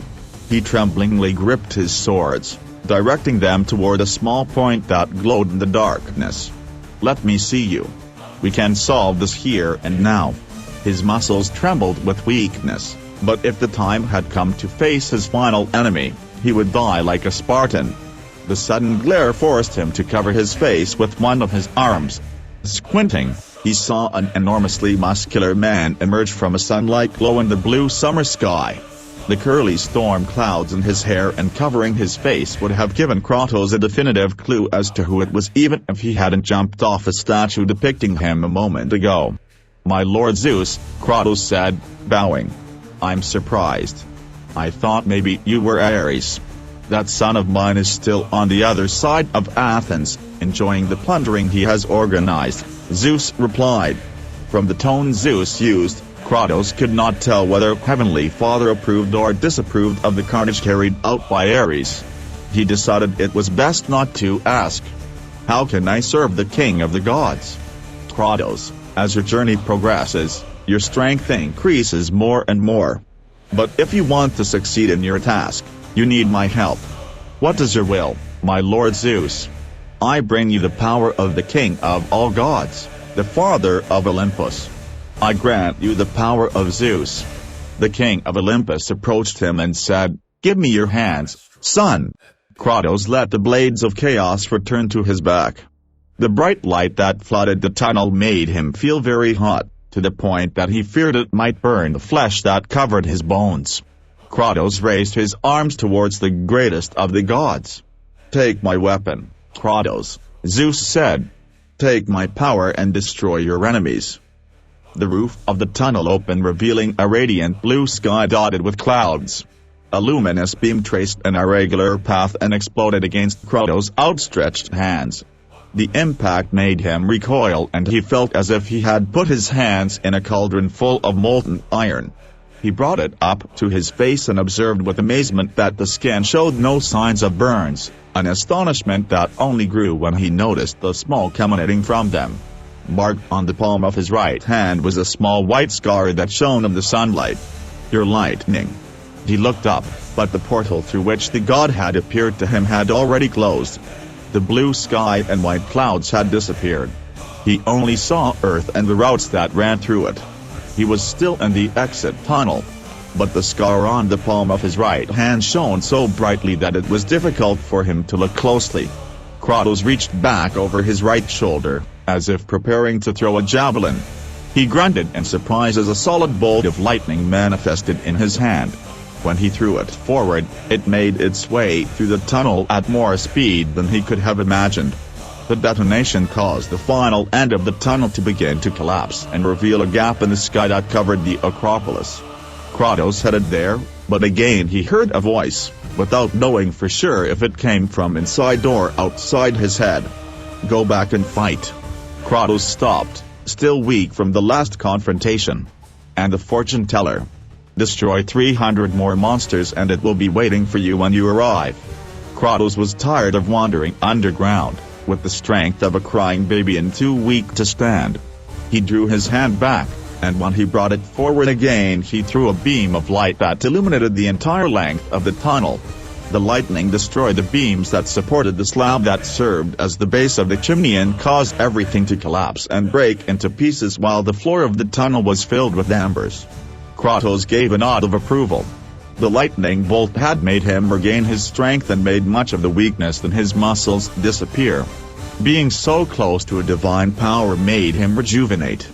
He tremblingly gripped his swords, directing them toward a small point that glowed in the darkness. "Let me see you. We can solve this here and now." His muscles trembled with weakness, but if the time had come to face his final enemy, he would die like a Spartan. The sudden glare forced him to cover his face with one of his arms. Squinting, he saw an enormously muscular man emerge from a sunlight glow in the blue summer sky. The curly storm clouds in his hair and covering his face would have given Kratos a definitive clue as to who it was, even if he hadn't jumped off a statue depicting him a moment ago. "My Lord Zeus," Kratos said, bowing. "I'm surprised. I thought maybe you were Ares. That son of mine is still on the other side of Athens, enjoying the plundering he has organized," Zeus replied. From the tone Zeus used, Kratos could not tell whether Heavenly Father approved or disapproved of the carnage carried out by Ares. He decided it was best not to ask. "How can I serve the king of the gods?" "Kratos, as your journey progresses, your strength increases more and more. But if you want to succeed in your task, you need my help." "What is your will, my Lord Zeus?" "I bring you the power of the king of all gods, the father of Olympus. I grant you the power of Zeus." The king of Olympus approached him and said, "Give me your hands, son." Kratos let the blades of chaos return to his back. The bright light that flooded the tunnel made him feel very hot, to the point that he feared it might burn the flesh that covered his bones. Kratos raised his arms towards the greatest of the gods. "Take my weapon, Kratos," Zeus said. "Take my power and destroy your enemies." The roof of the tunnel opened, revealing a radiant blue sky dotted with clouds. A luminous beam traced an irregular path and exploded against Kratos' outstretched hands. The impact made him recoil, and he felt as if he had put his hands in a cauldron full of molten iron. He brought it up to his face and observed with amazement that the skin showed no signs of burns, an astonishment that only grew when he noticed the smoke emanating from them. Marked on the palm of his right hand was a small white scar that shone in the sunlight. "Your lightning." He looked up, but the portal through which the god had appeared to him had already closed. The blue sky and white clouds had disappeared. He only saw Earth and the routes that ran through it. He was still in the exit tunnel. But the scar on the palm of his right hand shone so brightly that it was difficult for him to look closely. Kratos reached back over his right shoulder, as if preparing to throw a javelin. He grunted in surprise as a solid bolt of lightning manifested in his hand. When he threw it forward, it made its way through the tunnel at more speed than he could have imagined. The detonation caused the final end of the tunnel to begin to collapse and reveal a gap in the sky that covered the Acropolis. Kratos headed there, but again he heard a voice, without knowing for sure if it came from inside or outside his head. "Go back and fight." Kratos stopped, still weak from the last confrontation. And the fortune teller. "Destroy 300 more monsters and it will be waiting for you when you arrive." Kratos was tired of wandering underground, with the strength of a crying baby and too weak to stand. He drew his hand back, and when he brought it forward again he threw a beam of light that illuminated the entire length of the tunnel. The lightning destroyed the beams that supported the slab that served as the base of the chimney and caused everything to collapse and break into pieces while the floor of the tunnel was filled with embers. Kratos gave a nod of approval. The lightning bolt had made him regain his strength and made much of the weakness in his muscles disappear. Being so close to a divine power made him rejuvenate.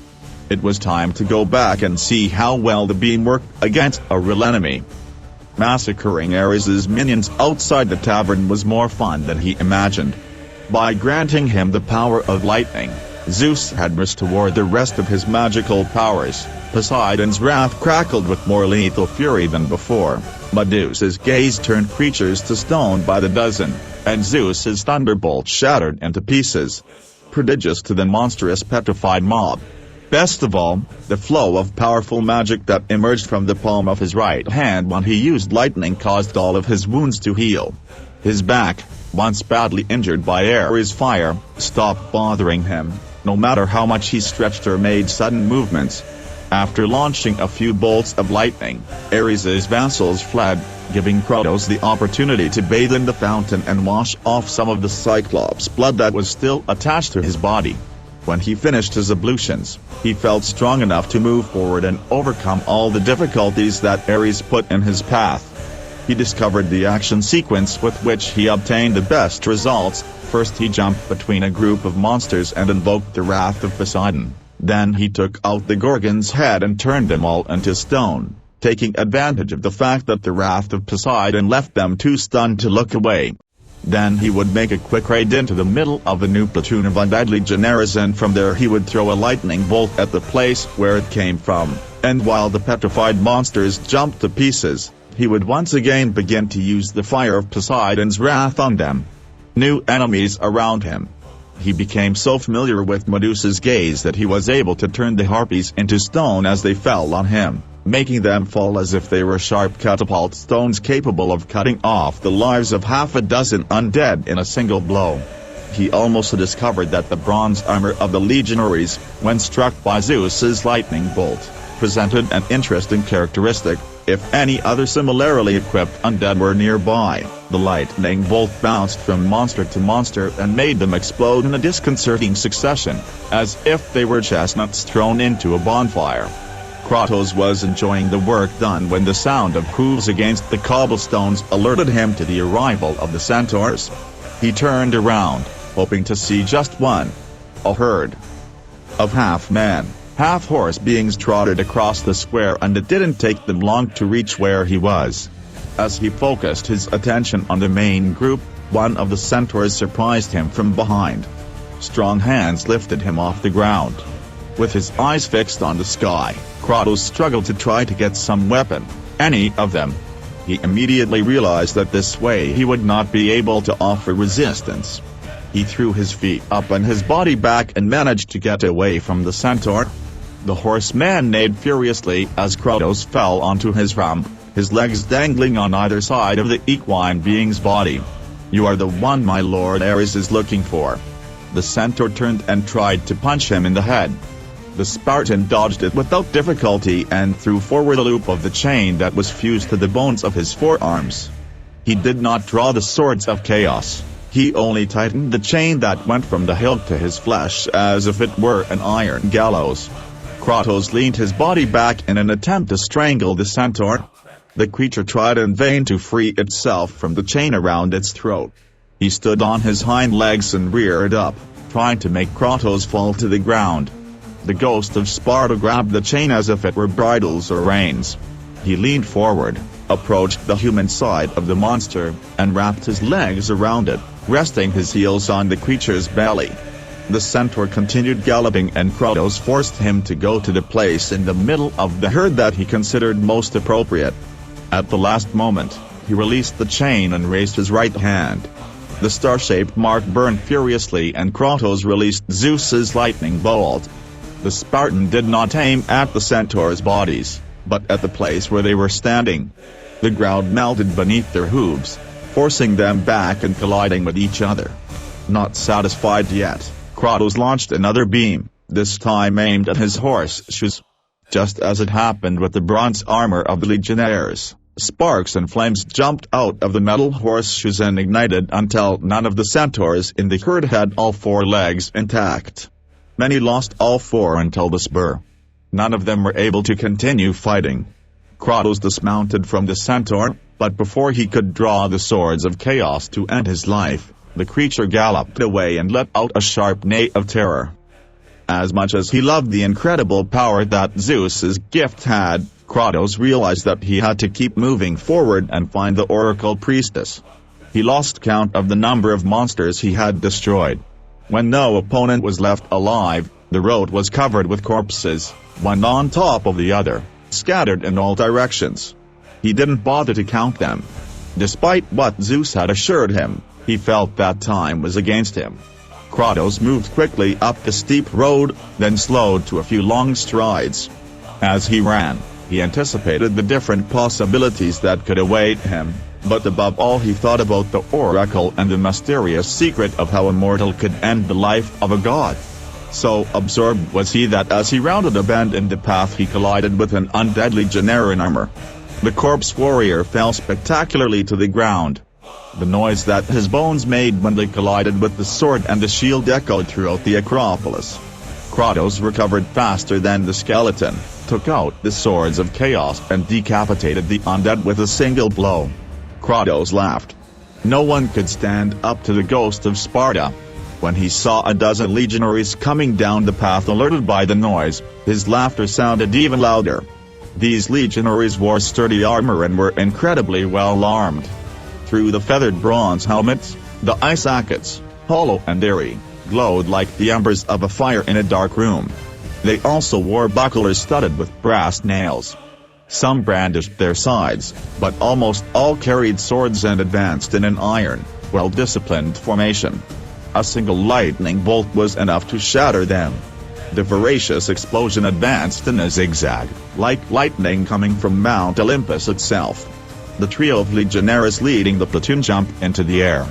It was time to go back and see how well the beam worked against a real enemy. Massacring Ares' minions outside the tavern was more fun than he imagined. By granting him the power of lightning, Zeus had restored the rest of his magical powers. Poseidon's wrath crackled with more lethal fury than before. Medusa's gaze turned creatures to stone by the dozen, and Zeus's thunderbolt shattered into pieces. Prodigious to the monstrous petrified mob. Best of all, the flow of powerful magic that emerged from the palm of his right hand when he used lightning caused all of his wounds to heal. His back, once badly injured by Ares' fire, stopped bothering him, no matter how much he stretched or made sudden movements. After launching a few bolts of lightning, Ares' vassals fled, giving Kratos the opportunity to bathe in the fountain and wash off some of the Cyclops' blood that was still attached to his body. When he finished his ablutions, he felt strong enough to move forward and overcome all the difficulties that Ares put in his path. He discovered the action sequence with which he obtained the best results. First he jumped between a group of monsters and invoked the wrath of Poseidon. Then he took out the Gorgon's head and turned them all into stone, taking advantage of the fact that the wrath of Poseidon left them too stunned to look away. Then he would make a quick raid into the middle of a new platoon of undead legionaries, and from there he would throw a lightning bolt at the place where it came from, and while the petrified monsters jumped to pieces, he would once again begin to use the fire of Poseidon's wrath on them. New enemies around him. He became so familiar with Medusa's gaze that he was able to turn the harpies into stone as they fell on him, making them fall as if they were sharp catapult stones capable of cutting off the lives of half a dozen undead in a single blow. He also discovered that the bronze armor of the legionaries, when struck by Zeus's lightning bolt, presented an interesting characteristic. If any other similarly equipped undead were nearby, the lightning bolt bounced from monster to monster and made them explode in a disconcerting succession, as if they were chestnuts thrown into a bonfire. Kratos was enjoying the work done when the sound of hooves against the cobblestones alerted him to the arrival of the centaurs. He turned around, hoping to see just one. A herd of half-man, half-horse beings trotted across the square, and it didn't take them long to reach where he was. As he focused his attention on the main group, one of the centaurs surprised him from behind. Strong hands lifted him off the ground. With his eyes fixed on the sky, Kratos struggled to try to get some weapon, any of them. He immediately realized that this way he would not be able to offer resistance. He threw his feet up and his body back and managed to get away from the centaur. The horseman neighed furiously as Kratos fell onto his rump, his legs dangling on either side of the equine being's body. "You are the one my lord Ares is looking for." The centaur turned and tried to punch him in the head. The Spartan dodged it without difficulty and threw forward a loop of the chain that was fused to the bones of his forearms. He did not draw the swords of chaos, he only tightened the chain that went from the hilt to his flesh as if it were an iron gallows. Kratos leaned his body back in an attempt to strangle the centaur. The creature tried in vain to free itself from the chain around its throat. He stood on his hind legs and reared up, trying to make Kratos fall to the ground. The ghost of Sparta grabbed the chain as if it were bridles or reins. He leaned forward, approached the human side of the monster, and wrapped his legs around it, resting his heels on the creature's belly. The centaur continued galloping and Kratos forced him to go to the place in the middle of the herd that he considered most appropriate. At the last moment, he released the chain and raised his right hand. The star-shaped mark burned furiously and Kratos released Zeus's lightning bolt. The Spartan did not aim at the centaur's bodies, but at the place where they were standing. The ground melted beneath their hooves, forcing them back and colliding with each other. Not satisfied yet, Kratos launched another beam, this time aimed at his horseshoes. Just as it happened with the bronze armor of the legionnaires, sparks and flames jumped out of the metal horseshoes and ignited until none of the centaurs in the herd had all four legs intact. Many lost all four until the spur. None of them were able to continue fighting. Kratos dismounted from the centaur, but before he could draw the swords of chaos to end his life, the creature galloped away and let out a sharp neigh of terror. As much as he loved the incredible power that Zeus's gift had, Kratos realized that he had to keep moving forward and find the Oracle Priestess. He lost count of the number of monsters he had destroyed. When no opponent was left alive, the road was covered with corpses, one on top of the other, scattered in all directions. He didn't bother to count them. Despite what Zeus had assured him, he felt that time was against him. Kratos moved quickly up the steep road, then slowed to a few long strides. As he ran, he anticipated the different possibilities that could await him, but above all he thought about the Oracle and the mysterious secret of how a mortal could end the life of a god. So absorbed was he that as he rounded a bend in the path he collided with an undead legionnaire in armor. The corpse warrior fell spectacularly to the ground. The noise that his bones made when they collided with the sword and the shield echoed throughout the Acropolis. Kratos recovered faster than the skeleton, took out the swords of chaos and decapitated the undead with a single blow. Kratos laughed. No one could stand up to the ghost of Sparta. When he saw a dozen legionaries coming down the path alerted by the noise, his laughter sounded even louder. These legionaries wore sturdy armor and were incredibly well armed. Through the feathered bronze helmets, the ice sockets, hollow and airy, glowed like the embers of a fire in a dark room. They also wore bucklers studded with brass nails. Some brandished their sides, but almost all carried swords and advanced in an iron, well-disciplined formation. A single lightning bolt was enough to shatter them. The voracious explosion advanced in a zigzag, like lightning coming from Mount Olympus itself. The trio of legionnaires leading the platoon jumped into the air.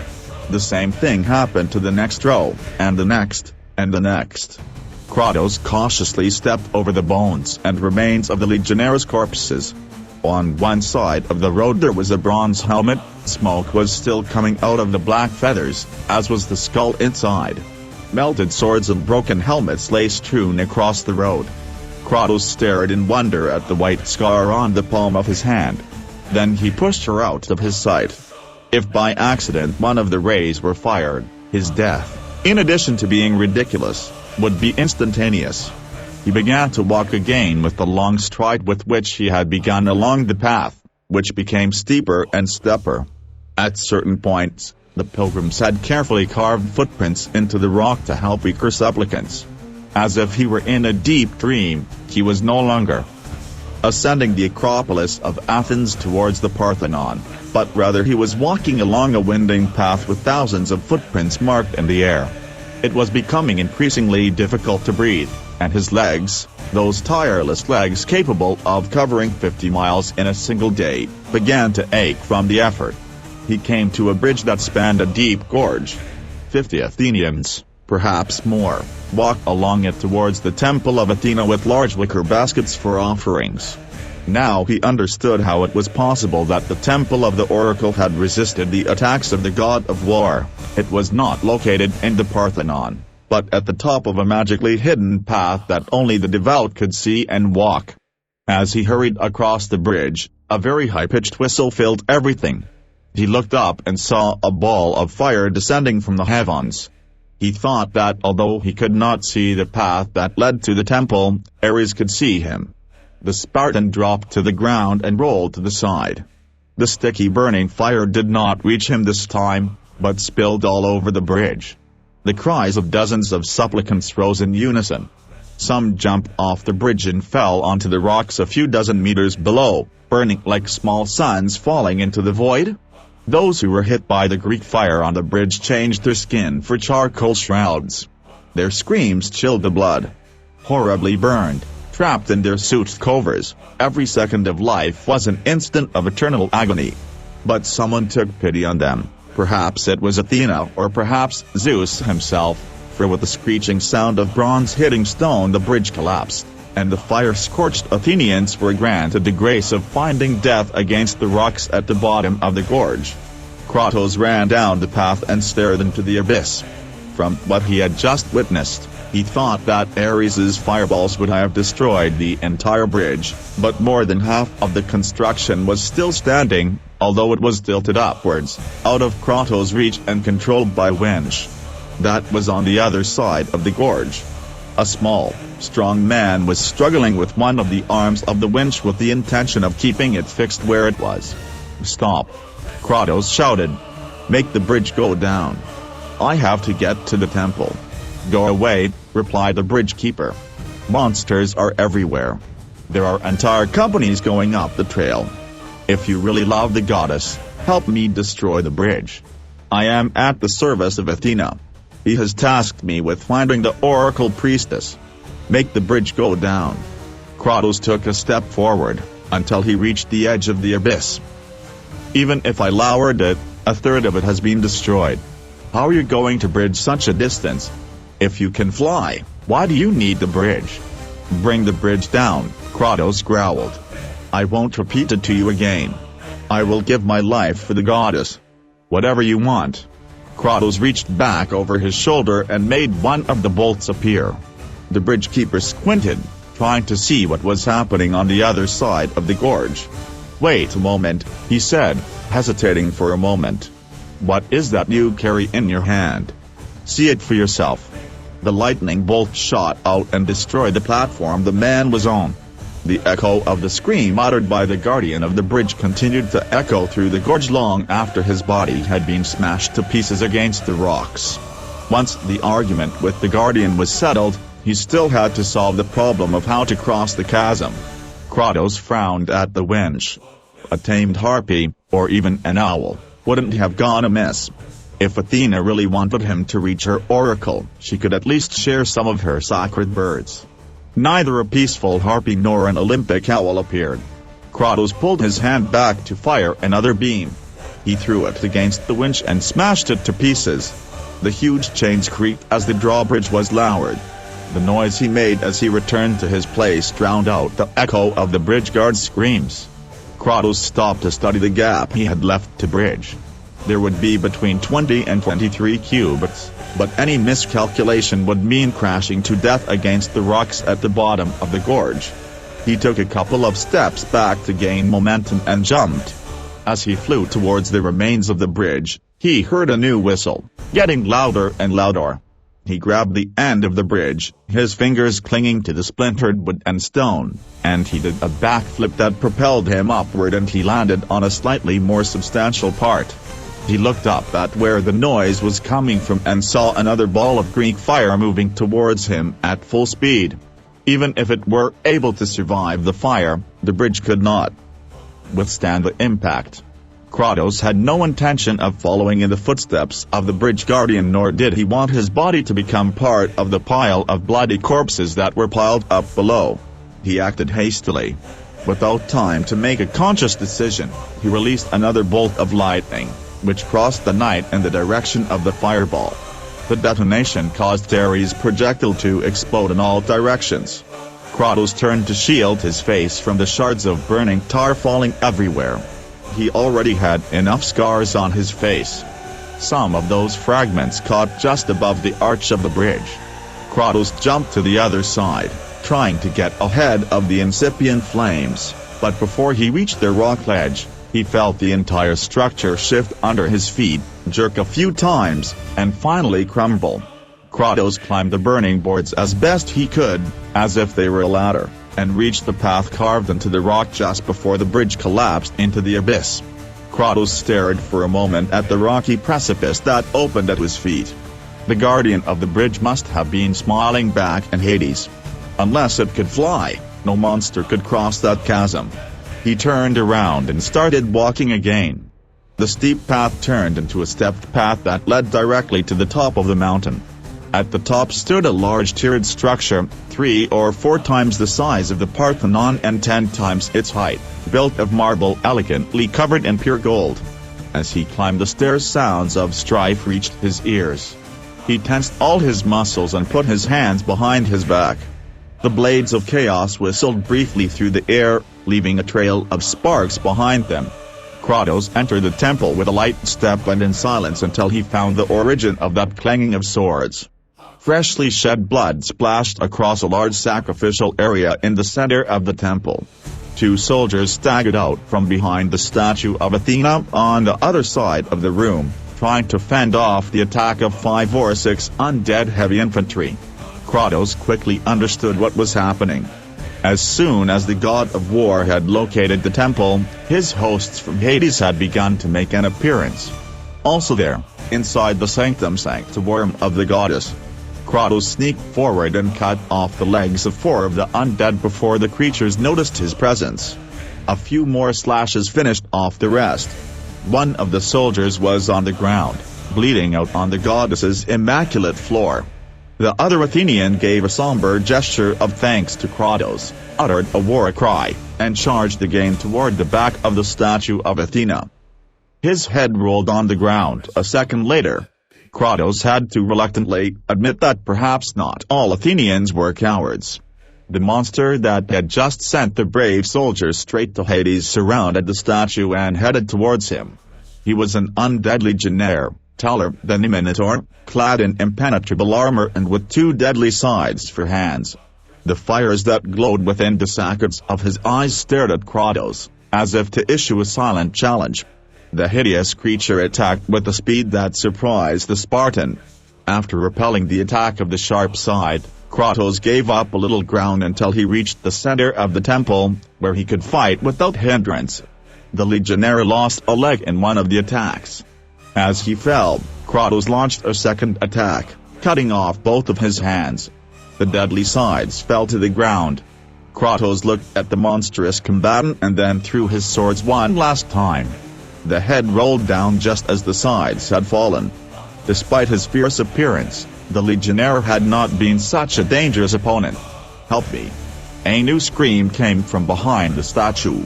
The same thing happened to the next row, and the next, and the next. Kratos cautiously stepped over the bones and remains of the legionnaires' corpses. On one side of the road there was a bronze helmet, smoke was still coming out of the black feathers, as was the skull inside. Melted swords and broken helmets lay strewn across the road. Kratos stared in wonder at the white scar on the palm of his hand. Then he pushed her out of his sight. If by accident one of the rays were fired, his death, in addition to being ridiculous, would be instantaneous. He began to walk again with the long stride with which he had begun along the path, which became steeper and steeper. At certain points, the pilgrims had carefully carved footprints into the rock to help weaker supplicants. As if he were in a deep dream, he was no longer ascending the Acropolis of Athens towards the Parthenon, but rather he was walking along a winding path with thousands of footprints marked in the air. It was becoming increasingly difficult to breathe, and his legs, those tireless legs capable of covering 50 miles in a single day, began to ache from the effort. He came to a bridge that spanned a deep gorge. 50 Athenians, perhaps more, walked along it towards the temple of Athena with large wicker baskets for offerings. Now he understood how it was possible that the temple of the oracle had resisted the attacks of the god of war. It was not located in the Parthenon, but at the top of a magically hidden path that only the devout could see and walk. As he hurried across the bridge, a very high-pitched whistle filled everything. He looked up and saw a ball of fire descending from the heavens. He thought that although he could not see the path that led to the temple, Ares could see him. The Spartan dropped to the ground and rolled to the side. The sticky burning fire did not reach him this time, but spilled all over the bridge. The cries of dozens of supplicants rose in unison. Some jumped off the bridge and fell onto the rocks a few dozen meters below, burning like small suns falling into the void. Those who were hit by the Greek fire on the bridge changed their skin for charcoal shrouds. Their screams chilled the blood. Horribly burned, trapped in their soothed covers, every second of life was an instant of eternal agony. But someone took pity on them. Perhaps it was Athena, or perhaps Zeus himself, for with the screeching sound of bronze hitting stone the bridge collapsed, and the fire-scorched Athenians were granted the grace of finding death against the rocks at the bottom of the gorge. Krotos ran down the path and stared into the abyss. From what he had just witnessed, he thought that Ares's fireballs would have destroyed the entire bridge, but more than half of the construction was still standing, although it was tilted upwards, out of Krotos' reach and controlled by winch. That was on the other side of the gorge. A small, strong man was struggling with one of the arms of the winch with the intention of keeping it fixed where it was. "Stop!" Krotos shouted. "Make the bridge go down. I have to get to the temple." "Go away," replied the bridge keeper. "Monsters are everywhere. There are entire companies going up the trail. If you really love the goddess, help me destroy the bridge. I am at the service of Athena. He has tasked me with finding the oracle priestess. Make the bridge go down." Krotos took a step forward, until he reached the edge of the abyss. "Even if I lowered it, a third of it has been destroyed. How are you going to bridge such a distance? If you can fly, why do you need the bridge?" "Bring the bridge down," Krotos growled. "I won't repeat it to you again. I will give my life for the goddess. Whatever you want." Krotos reached back over his shoulder and made one of the bolts appear. The bridge keeper squinted, trying to see what was happening on the other side of the gorge. "Wait a moment," he said, hesitating for a moment. "What is that you carry in your hand? See it for yourself." The lightning bolt shot out and destroyed the platform the man was on. The echo of the scream uttered by the guardian of the bridge continued to echo through the gorge long after his body had been smashed to pieces against the rocks. Once the argument with the guardian was settled, he still had to solve the problem of how to cross the chasm. Krotos frowned at the winch. A tamed harpy, or even an owl, wouldn't have gone amiss. If Athena really wanted him to reach her oracle, she could at least share some of her sacred birds. Neither a peaceful harpy nor an Olympic owl appeared. Krotos pulled his hand back to fire another beam. He threw it against the winch and smashed it to pieces. The huge chains creaked as the drawbridge was lowered. The noise he made as he returned to his place drowned out the echo of the bridge guard's screams. Krotos stopped to study the gap he had left to bridge. There would be between 20 and 23 cubits, but any miscalculation would mean crashing to death against the rocks at the bottom of the gorge. He took a couple of steps back to gain momentum and jumped. As he flew towards the remains of the bridge, he heard a new whistle, getting louder and louder. He grabbed the end of the bridge, his fingers clinging to the splintered wood and stone, and he did a backflip that propelled him upward and he landed on a slightly more substantial part. He looked up at where the noise was coming from and saw another ball of Greek fire moving towards him at full speed. Even if it were able to survive the fire, the bridge could not withstand the impact. Kratos had no intention of following in the footsteps of the bridge guardian, nor did he want his body to become part of the pile of bloody corpses that were piled up below. He acted hastily. Without time to make a conscious decision, he released another bolt of lightning, which crossed the night in the direction of the fireball. The detonation caused Ares' projectile to explode in all directions. Kratos turned to shield his face from the shards of burning tar falling everywhere. He already had enough scars on his face. Some of those fragments caught just above the arch of the bridge. Kratos jumped to the other side, trying to get ahead of the incipient flames, but before he reached the rock ledge, he felt the entire structure shift under his feet, jerk a few times, and finally crumble. Kratos climbed the burning boards as best he could, as if they were a ladder, and reached the path carved into the rock just before the bridge collapsed into the abyss. Kratos stared for a moment at the rocky precipice that opened at his feet. The guardian of the bridge must have been smiling back in Hades. Unless it could fly, no monster could cross that chasm. He turned around and started walking again. The steep path turned into a stepped path that led directly to the top of the mountain. At the top stood a large tiered structure, 3 or 4 times the size of the Parthenon and 10 times its height, built of marble elegantly covered in pure gold. As he climbed the stairs, sounds of strife reached his ears. He tensed all his muscles and put his hands behind his back. The blades of chaos whistled briefly through the air, leaving a trail of sparks behind them. Kratos entered the temple with a light step and in silence until he found the origin of that clanging of swords. Freshly shed blood splashed across a large sacrificial area in the center of the temple. 2 soldiers staggered out from behind the statue of Athena on the other side of the room, trying to fend off the attack of 5 or 6 undead heavy infantry. Kratos quickly understood what was happening. As soon as the god of war had located the temple, his hosts from Hades had begun to make an appearance. Also there, inside the sanctum sanctorum of the goddess, Kratos sneaked forward and cut off the legs of 4 of the undead before the creatures noticed his presence. A few more slashes finished off the rest. One of the soldiers was on the ground, bleeding out on the goddess's immaculate floor. The other Athenian gave a somber gesture of thanks to Kratos, uttered a war cry, and charged again toward the back of the statue of Athena. His head rolled on the ground a second later. Kratos had to reluctantly admit that perhaps not all Athenians were cowards. The monster that had just sent the brave soldiers straight to Hades surrounded the statue and headed towards him. He was an undead legionnaire, taller than a minotaur, clad in impenetrable armor and with 2 deadly scythes for hands. The fires that glowed within the sockets of his eyes stared at Kratos, as if to issue a silent challenge. The hideous creature attacked with a speed that surprised the Spartan. After repelling the attack of the sharp side, Kratos gave up a little ground until he reached the center of the temple, where he could fight without hindrance. The legionnaire lost a leg in one of the attacks. As he fell, Kratos launched a second attack, cutting off both of his hands. The deadly scythes fell to the ground. Kratos looked at the monstrous combatant and then threw his swords one last time. The head rolled down just as the scythes had fallen. Despite his fierce appearance, the legionnaire had not been such a dangerous opponent. "Help me!" A new scream came from behind the statue.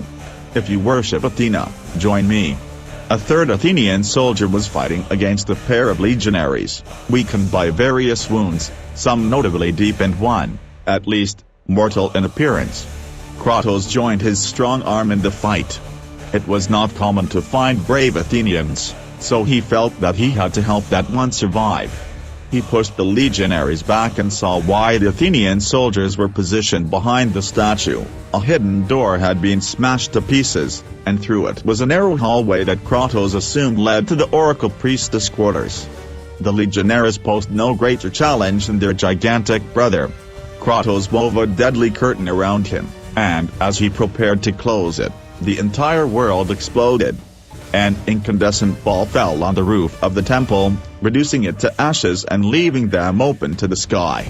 "If you worship Athena, join me." A third Athenian soldier was fighting against a pair of legionaries, weakened by various wounds, some notably deep and one, at least, mortal in appearance. Kratos joined his strong arm in the fight. It was not common to find brave Athenians, so he felt that he had to help that one survive. He pushed the legionaries back and saw why the Athenian soldiers were positioned behind the statue. A hidden door had been smashed to pieces, and through it was a narrow hallway that Kratos assumed led to the Oracle Priestess quarters. The legionaries posed no greater challenge than their gigantic brother. Kratos wove a deadly curtain around him, and as he prepared to close it, the entire world exploded. An incandescent ball fell on the roof of the temple, reducing it to ashes and leaving them open to the sky.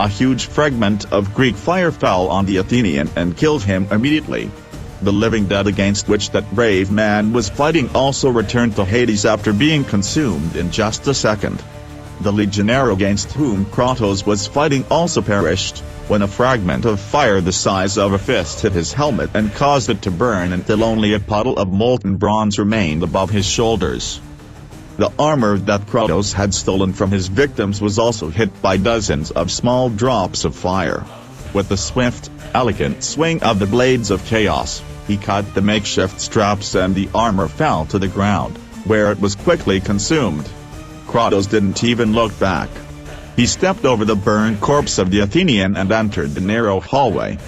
A huge fragment of Greek fire fell on the Athenian and killed him immediately. The living dead against which that brave man was fighting also returned to Hades after being consumed in just a second. The legionnaire against whom Krotos was fighting also perished, when a fragment of fire the size of a fist hit his helmet and caused it to burn until only a puddle of molten bronze remained above his shoulders. The armor that Krotos had stolen from his victims was also hit by dozens of small drops of fire. With the swift, elegant swing of the blades of chaos, he cut the makeshift straps and the armor fell to the ground, where it was quickly consumed. Krotos didn't even look back. He stepped over the burned corpse of the Athenian and entered the narrow hallway.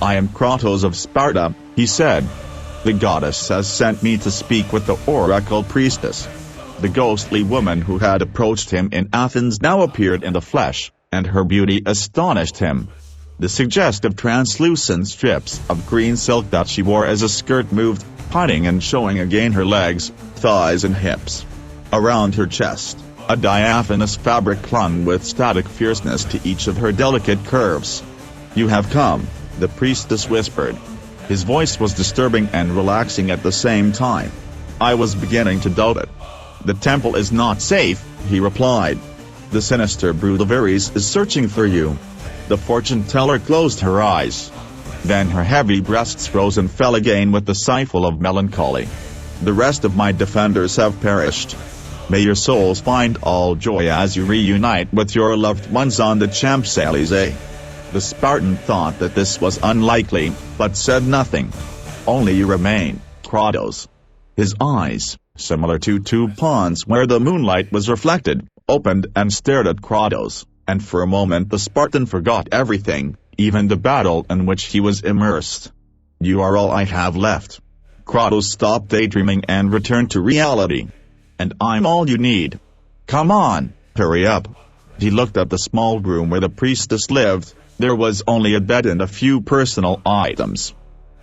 "I am Krotos of Sparta," he said. "The goddess has sent me to speak with the oracle priestess." The ghostly woman who had approached him in Athens now appeared in the flesh, and her beauty astonished him. The suggestive translucent strips of green silk that she wore as a skirt moved, hiding and showing again her legs, thighs and hips. Around her chest, a diaphanous fabric clung with static fierceness to each of her delicate curves. "You have come," the priestess whispered. His voice was disturbing and relaxing at the same time. "I was beginning to doubt it." "The temple is not safe," he replied. "The sinister brood of Ares is searching for you." The fortune-teller closed her eyes. Then her heavy breasts rose and fell again with a sighful of melancholy. "The rest of my defenders have perished. May your souls find all joy as you reunite with your loved ones on the Champs-Élysées." The Spartan thought that this was unlikely, but said nothing. "Only you remain, Krotos." His eyes, similar to two ponds where the moonlight was reflected, opened and stared at Krotos, and for a moment the Spartan forgot everything, even the battle in which he was immersed. "You are all I have left." Krotos stopped daydreaming and returned to reality. "And I'm all you need. Come on, hurry up." He looked at the small room where the priestess lived. There was only a bed and a few personal items.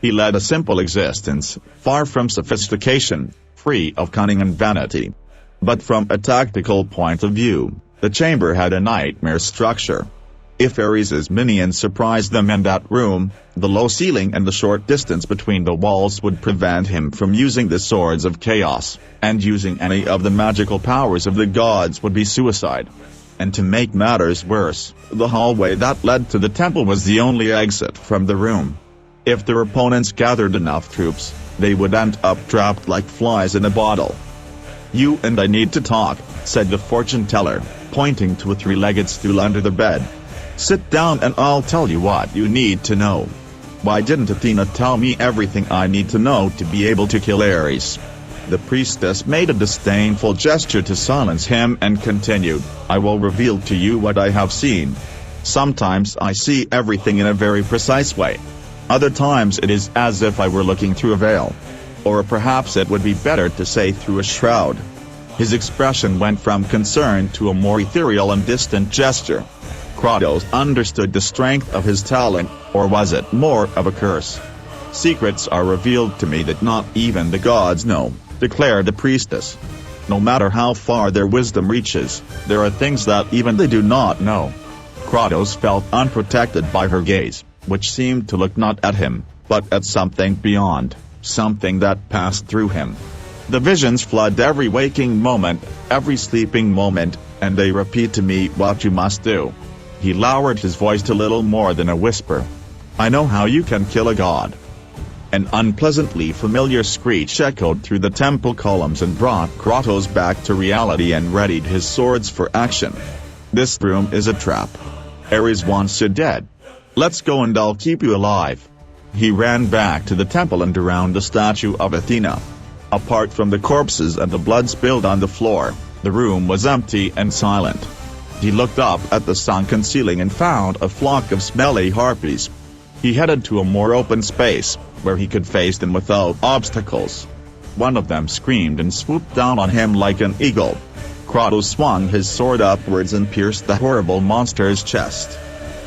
He led a simple existence, far from sophistication, free of cunning and vanity. But from a tactical point of view, the chamber had a nightmare structure. If Ares's minions surprised them in that room, the low ceiling and the short distance between the walls would prevent him from using the swords of chaos, and using any of the magical powers of the gods would be suicide. And to make matters worse, the hallway that led to the temple was the only exit from the room. If their opponents gathered enough troops, they would end up trapped like flies in a bottle. "You and I need to talk," said the fortune-teller, pointing to a three-legged stool under the bed. "Sit down and I'll tell you what you need to know." "Why didn't Athena tell me everything I need to know to be able to kill Ares?" The priestess made a disdainful gesture to silence him and continued, "I will reveal to you what I have seen. Sometimes I see everything in a very precise way. Other times it is as if I were looking through a veil. Or perhaps it would be better to say through a shroud." His expression went from concern to a more ethereal and distant gesture. Krotos understood the strength of his talent, or was it more of a curse? "Secrets are revealed to me that not even the gods know," declared the priestess. "No matter how far their wisdom reaches, there are things that even they do not know." Krotos felt unprotected by her gaze, which seemed to look not at him, but at something beyond, something that passed through him. "The visions flood every waking moment, every sleeping moment, and they repeat to me what you must do." He lowered his voice to little more than a whisper. "I know how you can kill a god." An unpleasantly familiar screech echoed through the temple columns and brought Krotos back to reality and readied his swords for action. "This room is a trap. Ares wants you dead. Let's go and I'll keep you alive." He ran back to the temple and around the statue of Athena. Apart from the corpses and the blood spilled on the floor, the room was empty and silent. He looked up at the sunken ceiling and found a flock of smelly harpies. He headed to a more open space, where he could face them without obstacles. One of them screamed and swooped down on him like an eagle. Krotos swung his sword upwards and pierced the horrible monster's chest.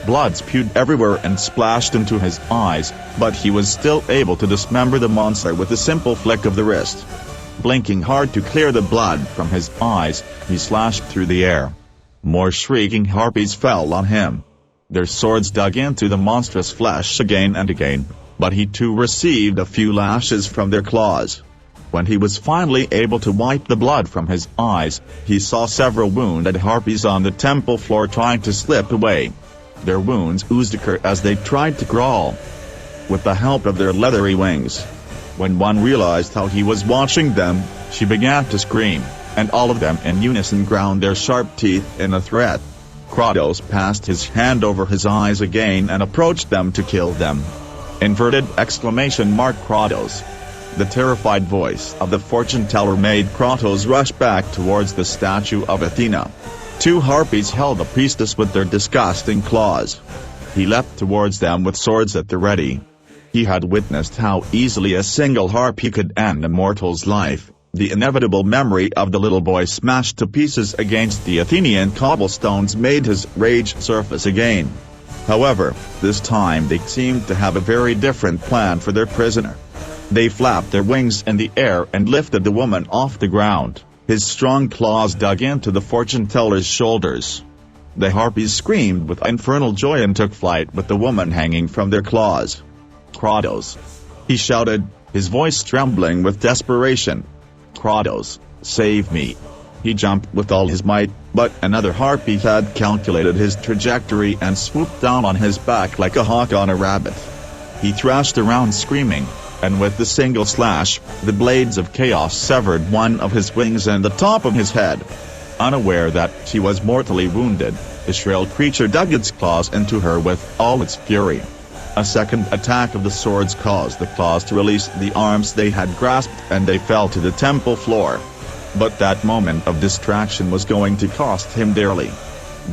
Blood spewed everywhere and splashed into his eyes, but he was still able to dismember the monster with a simple flick of the wrist. Blinking hard to clear the blood from his eyes, he slashed through the air. More shrieking harpies fell on him. Their swords dug into the monstrous flesh again and again, but he too received a few lashes from their claws. When he was finally able to wipe the blood from his eyes, he saw several wounded harpies on the temple floor trying to slip away. Their wounds oozed occur as they tried to crawl with the help of their leathery wings. When one realized how he was watching them, she began to scream, and all of them in unison ground their sharp teeth in a threat. Kratos passed his hand over his eyes again and approached them to kill them. Inverted exclamation mark Kratos. The terrified voice of the fortune teller made Kratos rush back towards the statue of Athena. Two harpies held the priestess with their disgusting claws. He leapt towards them with swords at the ready. He had witnessed how easily a single harpy could end a mortal's life. The inevitable memory of the little boy smashed to pieces against the Athenian cobblestones made his rage surface again. However, this time they seemed to have a very different plan for their prisoner. They flapped their wings in the air and lifted the woman off the ground. His strong claws dug into the fortune teller's shoulders. The harpies screamed with infernal joy and took flight with the woman hanging from their claws. Kratos! He shouted, his voice trembling with desperation. Kratos, save me! He jumped with all his might, but another harpy had calculated his trajectory and swooped down on his back like a hawk on a rabbit. He thrashed around screaming, and with a single slash, the blades of chaos severed one of his wings and the top of his head. Unaware that she was mortally wounded, the shrill creature dug its claws into her with all its fury. A second attack of the swords caused the claws to release the arms they had grasped and they fell to the temple floor. But that moment of distraction was going to cost him dearly.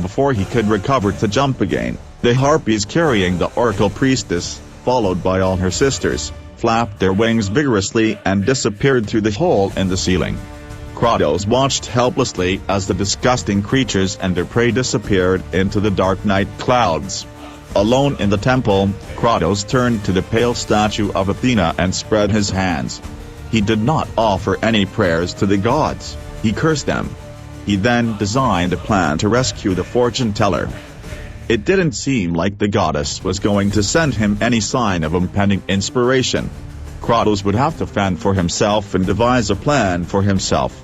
Before he could recover to jump again, the harpies carrying the oracle priestess, followed by all her sisters, flapped their wings vigorously and disappeared through the hole in the ceiling. Kratos watched helplessly as the disgusting creatures and their prey disappeared into the dark night clouds. Alone in the temple, Kratos turned to the pale statue of Athena and spread his hands. He did not offer any prayers to the gods, he cursed them. He then designed a plan to rescue the fortune teller. It didn't seem like the goddess was going to send him any sign of impending inspiration. Kratos would have to fend for himself and devise a plan for himself.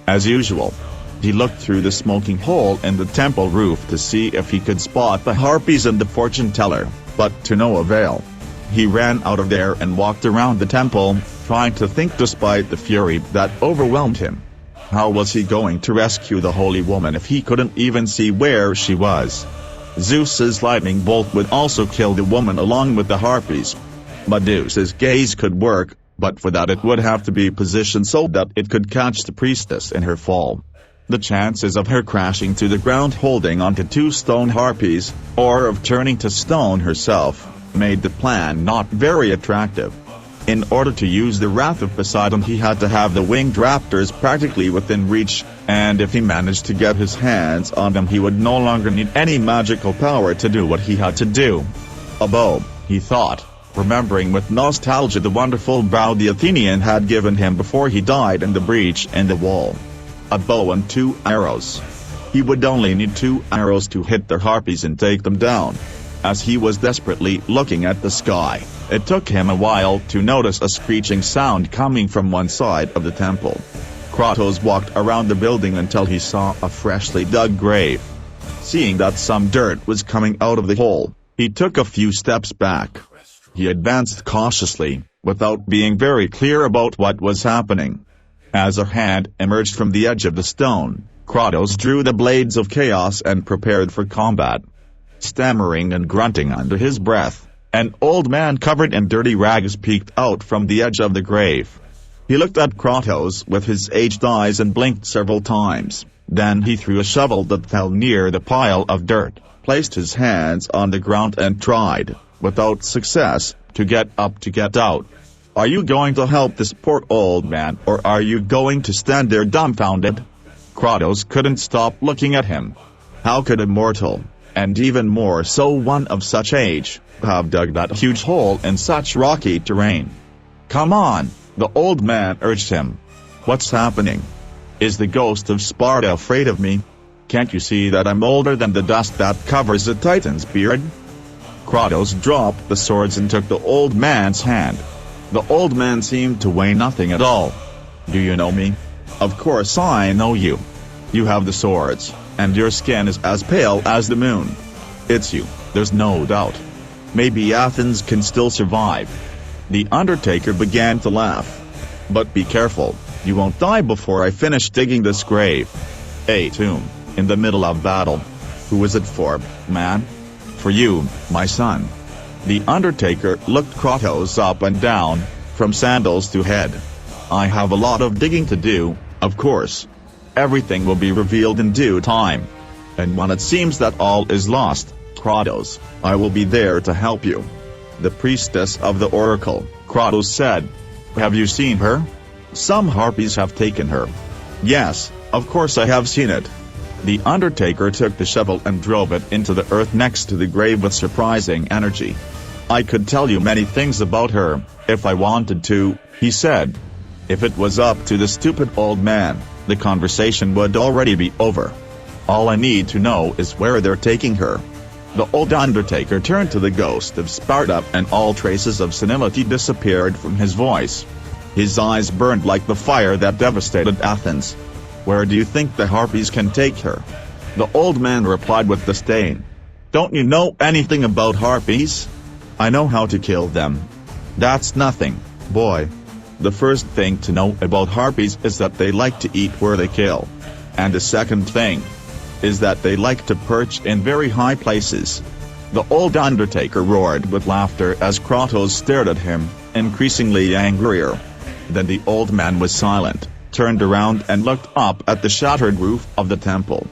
As usual, he looked through the smoking hole in the temple roof to see if he could spot the harpies and the fortune teller, but to no avail. He ran out of there and walked around the temple, trying to think despite the fury that overwhelmed him. How was he going to rescue the holy woman if he couldn't even see where she was? Zeus's lightning bolt would also kill the woman along with the harpies. Medusa's gaze could work, but for that it would have to be positioned so that it could catch the priestess in her fall. The chances of her crashing to the ground holding onto two stone harpies, or of turning to stone herself, made the plan not very attractive. In order to use the wrath of Poseidon he had to have the winged raptors practically within reach, and if he managed to get his hands on them he would no longer need any magical power to do what he had to do. A bow, he thought, remembering with nostalgia the wonderful bow the Athenian had given him before he died in the breach in the wall. A bow and 2 arrows. He would only need 2 arrows to hit the harpies and take them down. As he was desperately looking at the sky, it took him a while to notice a screeching sound coming from one side of the temple. Kratos walked around the building until he saw a freshly dug grave. Seeing that some dirt was coming out of the hole, he took a few steps back. He advanced cautiously, without being very clear about what was happening. As a hand emerged from the edge of the stone, Kratos drew the blades of chaos and prepared for combat. Stammering and grunting under his breath, an old man covered in dirty rags peeked out from the edge of the grave. He looked at Kratos with his aged eyes and blinked several times. Then he threw a shovel that fell near the pile of dirt, placed his hands on the ground and tried, without success, to get up to get out. Are you going to help this poor old man, or are you going to stand there dumbfounded? Kratos couldn't stop looking at him. How could a mortal, and even more so one of such age, have dug that huge hole in such rocky terrain? Come on, the old man urged him. What's happening? Is the ghost of Sparta afraid of me? Can't you see that I'm older than the dust that covers a titan's beard? Kratos dropped the swords and took the old man's hand. The old man seemed to weigh nothing at all. Do you know me? Of course I know you. You have the swords, and your skin is as pale as the moon. It's you, there's no doubt. Maybe Athens can still survive. The Undertaker began to laugh. But be careful, you won't die before I finish digging this grave. A tomb, in the middle of battle. Who is it for, man? For you, my son. The Undertaker looked Kratos up and down, from sandals to head. I have a lot of digging to do, of course. Everything will be revealed in due time. And when it seems that all is lost, Kratos, I will be there to help you. The priestess of the oracle, Kratos said. Have you seen her? Some harpies have taken her. Yes, of course I have seen it. The Undertaker took the shovel and drove it into the earth next to the grave with surprising energy. I could tell you many things about her, if I wanted to, he said. If it was up to the stupid old man, the conversation would already be over. All I need to know is where they're taking her. The old Undertaker turned to the ghost of Sparta, and all traces of senility disappeared from his voice. His eyes burned like the fire that devastated Athens. Where do you think the harpies can take her? The old man replied with disdain. Don't you know anything about harpies? I know how to kill them. That's nothing, boy. The first thing to know about harpies is that they like to eat where they kill. And the second thing is that they like to perch in very high places. The old Undertaker roared with laughter as Kratos stared at him, increasingly angrier. Then the old man was silent, turned around and looked up at the shattered roof of the temple.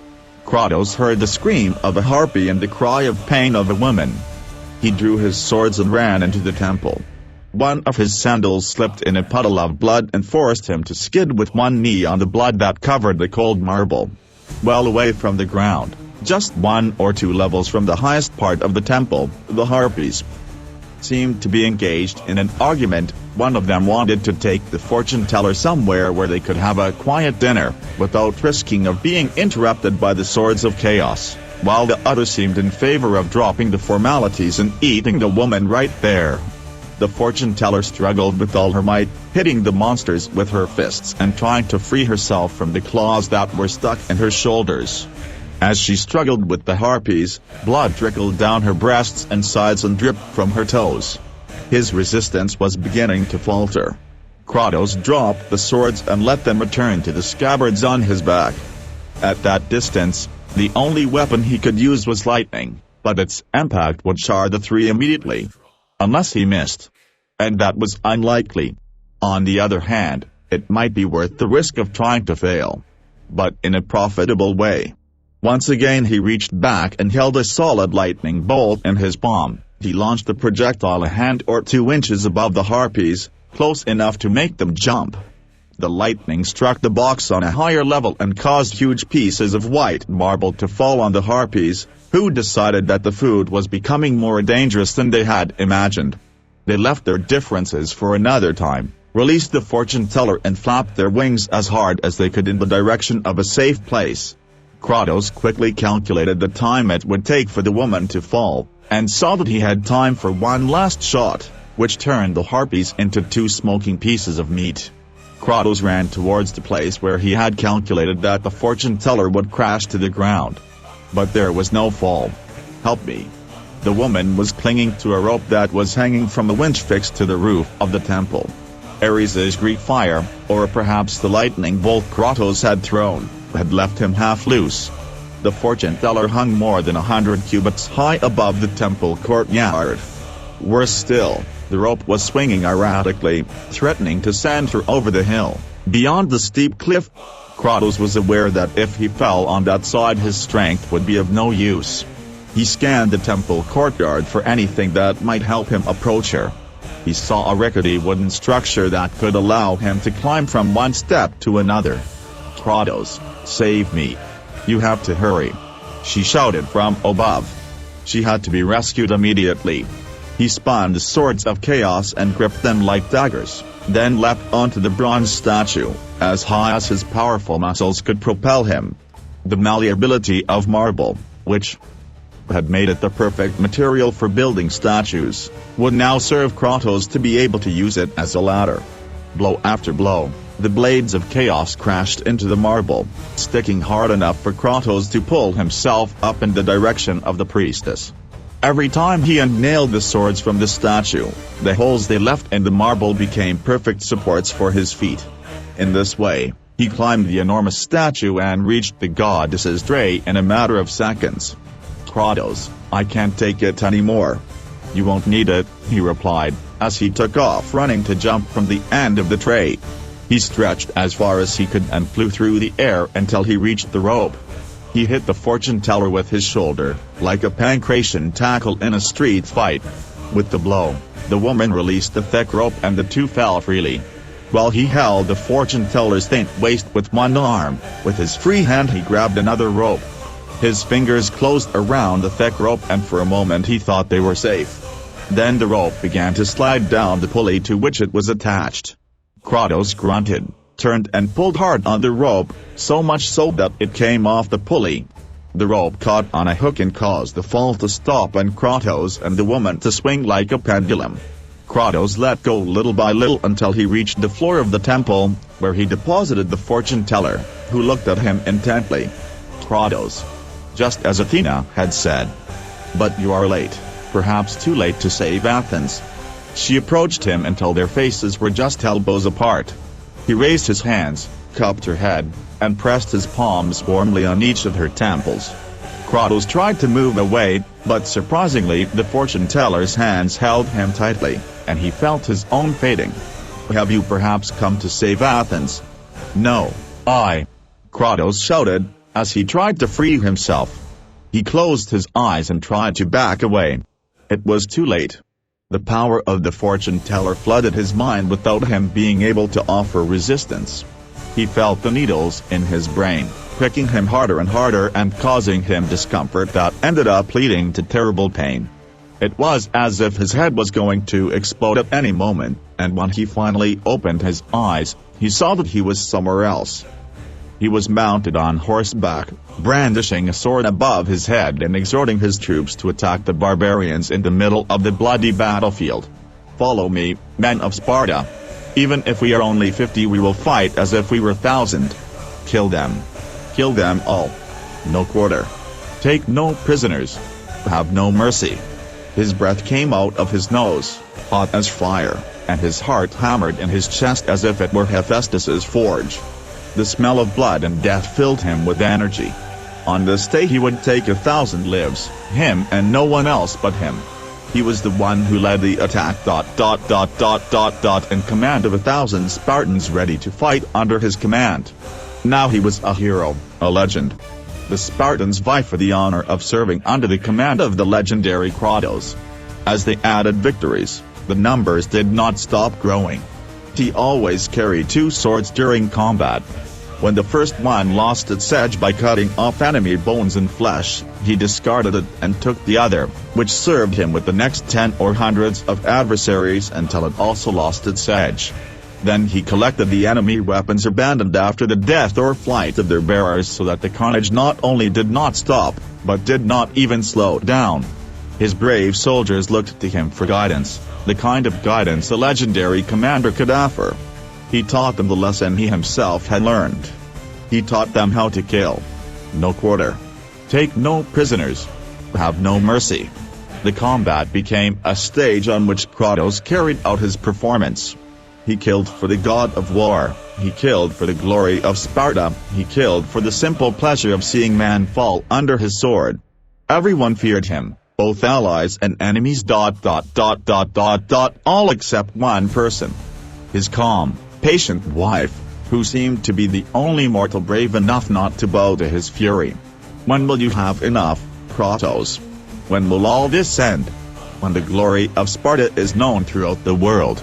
Kratos heard the scream of a harpy and the cry of pain of a woman. He drew his swords and ran into the temple. One of his sandals slipped in a puddle of blood and forced him to skid with one knee on the blood that covered the cold marble. Well away from the ground, just 1 or 2 levels from the highest part of the temple, the harpies seemed to be engaged in an argument. One of them wanted to take the fortune teller somewhere where they could have a quiet dinner, without risking of being interrupted by the swords of chaos, while the other seemed in favor of dropping the formalities and eating the woman right there. The fortune teller struggled with all her might, hitting the monsters with her fists and trying to free herself from the claws that were stuck in her shoulders. As she struggled with the harpies, blood trickled down her breasts and sides and dripped from her toes. His resistance was beginning to falter. Kratos dropped the swords and let them return to the scabbards on his back. At that distance, the only weapon he could use was lightning, but its impact would char the three immediately. Unless he missed. And that was unlikely. On the other hand, it might be worth the risk of trying to fail. But in a profitable way. Once again he reached back and held a solid lightning bolt in his palm. He launched the projectile a hand or 2 inches above the harpies, close enough to make them jump. The lightning struck the box on a higher level and caused huge pieces of white marble to fall on the harpies, who decided that the food was becoming more dangerous than they had imagined. They left their differences for another time, released the fortune teller and flapped their wings as hard as they could in the direction of a safe place. Kratos quickly calculated the time it would take for the woman to fall, and saw that he had time for one last shot, which turned the harpies into 2 smoking pieces of meat. Kratos ran towards the place where he had calculated that the fortune teller would crash to the ground. But there was no fall. Help me. The woman was clinging to a rope that was hanging from a winch fixed to the roof of the temple. Ares' Greek fire, or perhaps the lightning bolt Kratos had thrown, had left him half loose. The fortune teller hung more than 100 cubits high above the temple courtyard. Worse still, the rope was swinging erratically, threatening to send her over the hill. Beyond the steep cliff, Kratos was aware that if he fell on that side his strength would be of no use. He scanned the temple courtyard for anything that might help him approach her. He saw a rickety wooden structure that could allow him to climb from one step to another. Kratos, save me. You have to hurry. She shouted from above. She had to be rescued immediately. He spun the swords of chaos and gripped them like daggers. then leapt onto the bronze statue, as high as his powerful muscles could propel him. The malleability of marble, which had made it the perfect material for building statues, would now serve Kratos to be able to use it as a ladder. Blow after blow, the blades of chaos crashed into the marble, sticking hard enough for Kratos to pull himself up in the direction of the priestess. Every time he unnailed the swords from the statue, the holes they left in the marble became perfect supports for his feet. In this way, he climbed the enormous statue and reached the goddess's tray in a matter of seconds. "Kratos, I can't take it anymore." "You won't need it," he replied, as he took off running to jump from the end of the tray. He stretched as far as he could and flew through the air until he reached the rope. He hit the fortune teller with his shoulder, like a pancration tackle in a street fight. With the blow, the woman released the thick rope and the two fell freely. While he held the fortune teller's thin waist with one arm, with his free hand he grabbed another rope. His fingers closed around the thick rope and for a moment he thought they were safe. Then the rope began to slide down the pulley to which it was attached. Kratos grunted, turned and pulled hard on the rope, so much so that it came off the pulley. The rope caught on a hook and caused the fall to stop and Kratos and the woman to swing like a pendulum. Kratos let go little by little until he reached the floor of the temple, where he deposited the fortune teller, who looked at him intently. "Kratos." Just as Athena had said. "But you are late, perhaps too late to save Athens." She approached him until their faces were just elbows apart. He raised his hands, cupped her head, and pressed his palms warmly on each of her temples. Kratos tried to move away, but surprisingly the fortune teller's hands held him tightly, and he felt his own fading. "Have you perhaps come to save Athens?" "No, Kratos shouted, as he tried to free himself. He closed his eyes and tried to back away. It was too late. The power of the fortune teller flooded his mind without him being able to offer resistance. He felt the needles in his brain, pricking him harder and harder and causing him discomfort that ended up leading to terrible pain. It was as if his head was going to explode at any moment, and when he finally opened his eyes, he saw that he was somewhere else. He was mounted on horseback, brandishing a sword above his head and exhorting his troops to attack the barbarians in the middle of the bloody battlefield. "Follow me, men of Sparta. Even if we are only 50 we will fight as if we were 1,000. Kill them. Kill them all. No quarter. Take no prisoners. Have no mercy." His breath came out of his nose, hot as fire, and his heart hammered in his chest as if it were Hephaestus's forge. The smell of blood and death filled him with energy. On this day he would take 1,000 lives, him and no one else but him. He was the one who led the attack. In command of 1,000 Spartans ready to fight under his command. Now he was a hero, a legend. The Spartans vie for the honor of serving under the command of the legendary Kratos. As they added victories, the numbers did not stop growing. He always carried 2 swords during combat. When the first one lost its edge by cutting off enemy bones and flesh, he discarded it and took the other, which served him with the next 10 or hundreds of adversaries until it also lost its edge. Then he collected the enemy weapons abandoned after the death or flight of their bearers so that the carnage not only did not stop, but did not even slow down. His brave soldiers looked to him for guidance, the kind of guidance a legendary commander could offer. He taught them the lesson he himself had learned. He taught them how to kill. No quarter. Take no prisoners. Have no mercy. The combat became a stage on which Kratos carried out his performance. He killed for the god of war, he killed for the glory of Sparta, he killed for the simple pleasure of seeing man fall under his sword. Everyone feared him, both allies and enemies. All except one person. His calm, patient wife, who seemed to be the only mortal brave enough not to bow to his fury. "When will you have enough, Kratos? When will all this end? When the glory of Sparta is known throughout the world?"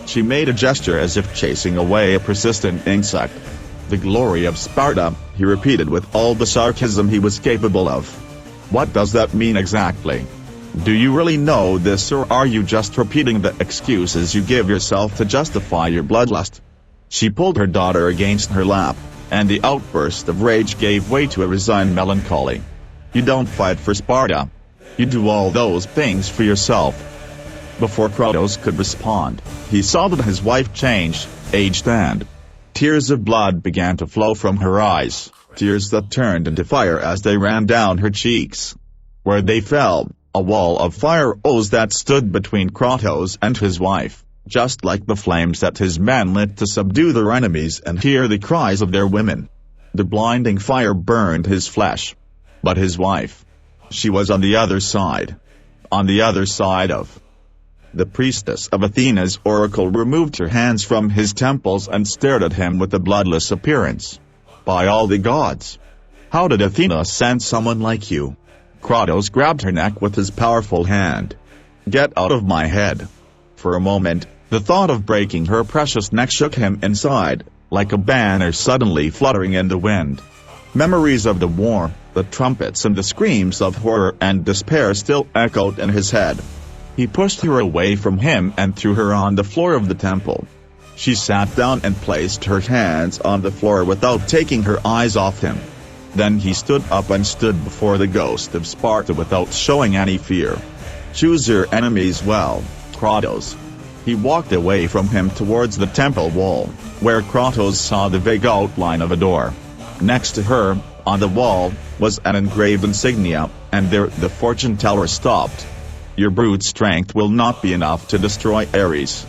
She made a gesture as if chasing away a persistent insect. "The glory of Sparta," he repeated with all the sarcasm he was capable of. "What does that mean exactly?" Do you really know this, or are you just repeating the excuses you give yourself to justify your bloodlust?" She pulled her daughter against her lap, and the outburst of rage gave way to a resigned melancholy. "You don't fight for Sparta. You do all those things for yourself." Before Krotos could respond, he saw that his wife changed, aged, and tears of blood began to flow from her eyes, tears that turned into fire as they ran down her cheeks. Where they fell, a wall of fire rose that stood between Krotos and his wife, just like the flames that his men lit to subdue their enemies and hear the cries of their women. The blinding fire burned his flesh. But his wife, she was on the other side. On the other side of. The priestess of Athena's oracle removed her hands from his temples and stared at him with a bloodless appearance. "By all the gods! How did Athena send someone like you?" Krotos grabbed her neck with his powerful hand. "Get out of my head." For a moment, the thought of breaking her precious neck shook him inside, like a banner suddenly fluttering in the wind. Memories of the war, the trumpets and the screams of horror and despair still echoed in his head. He pushed her away from him and threw her on the floor of the temple. She sat down and placed her hands on the floor without taking her eyes off him. Then he stood up and stood before the ghost of Sparta without showing any fear. "Choose your enemies well, Krotos." He walked away from him towards the temple wall, where Krotos saw the vague outline of a door. Next to her, on the wall, was an engraved insignia, and there the fortune teller stopped. "Your brute strength will not be enough to destroy Ares."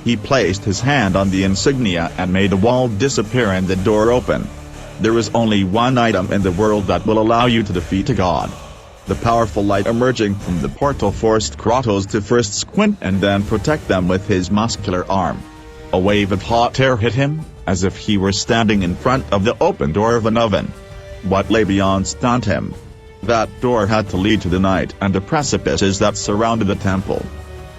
He placed his hand on the insignia and made the wall disappear and the door open. "There is only one item in the world that will allow you to defeat a god." The powerful light emerging from the portal forced Krotos to first squint and then protect them with his muscular arm. A wave of hot air hit him, as if he were standing in front of the open door of an oven. What lay beyond stunned him. That door had to lead to the night and the precipices that surrounded the temple.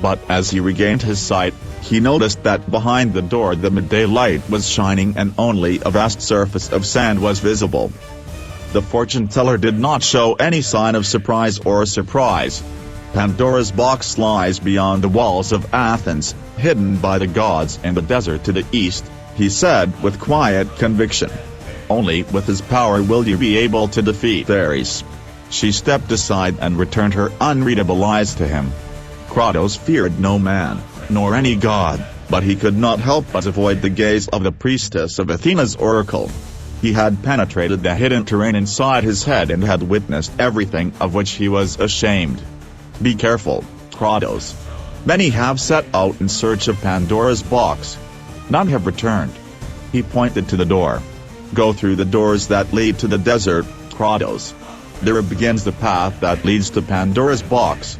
But as he regained his sight, he noticed that behind the door the midday light was shining and only a vast surface of sand was visible. The fortune teller did not show any sign of surprise or surprise. "Pandora's box lies beyond the walls of Athens, hidden by the gods in the desert to the east," he said with quiet conviction. "Only with his power will you be able to defeat Ares." She stepped aside and returned her unreadable eyes to him. Krotos feared no man, nor any god, but he could not help but avoid the gaze of the priestess of Athena's oracle. He had penetrated the hidden terrain inside his head and had witnessed everything of which he was ashamed. "Be careful, Krotos. Many have set out in search of Pandora's box. None have returned." He pointed to the door. "Go through the doors that lead to the desert, Krotos. There begins the path that leads to Pandora's box.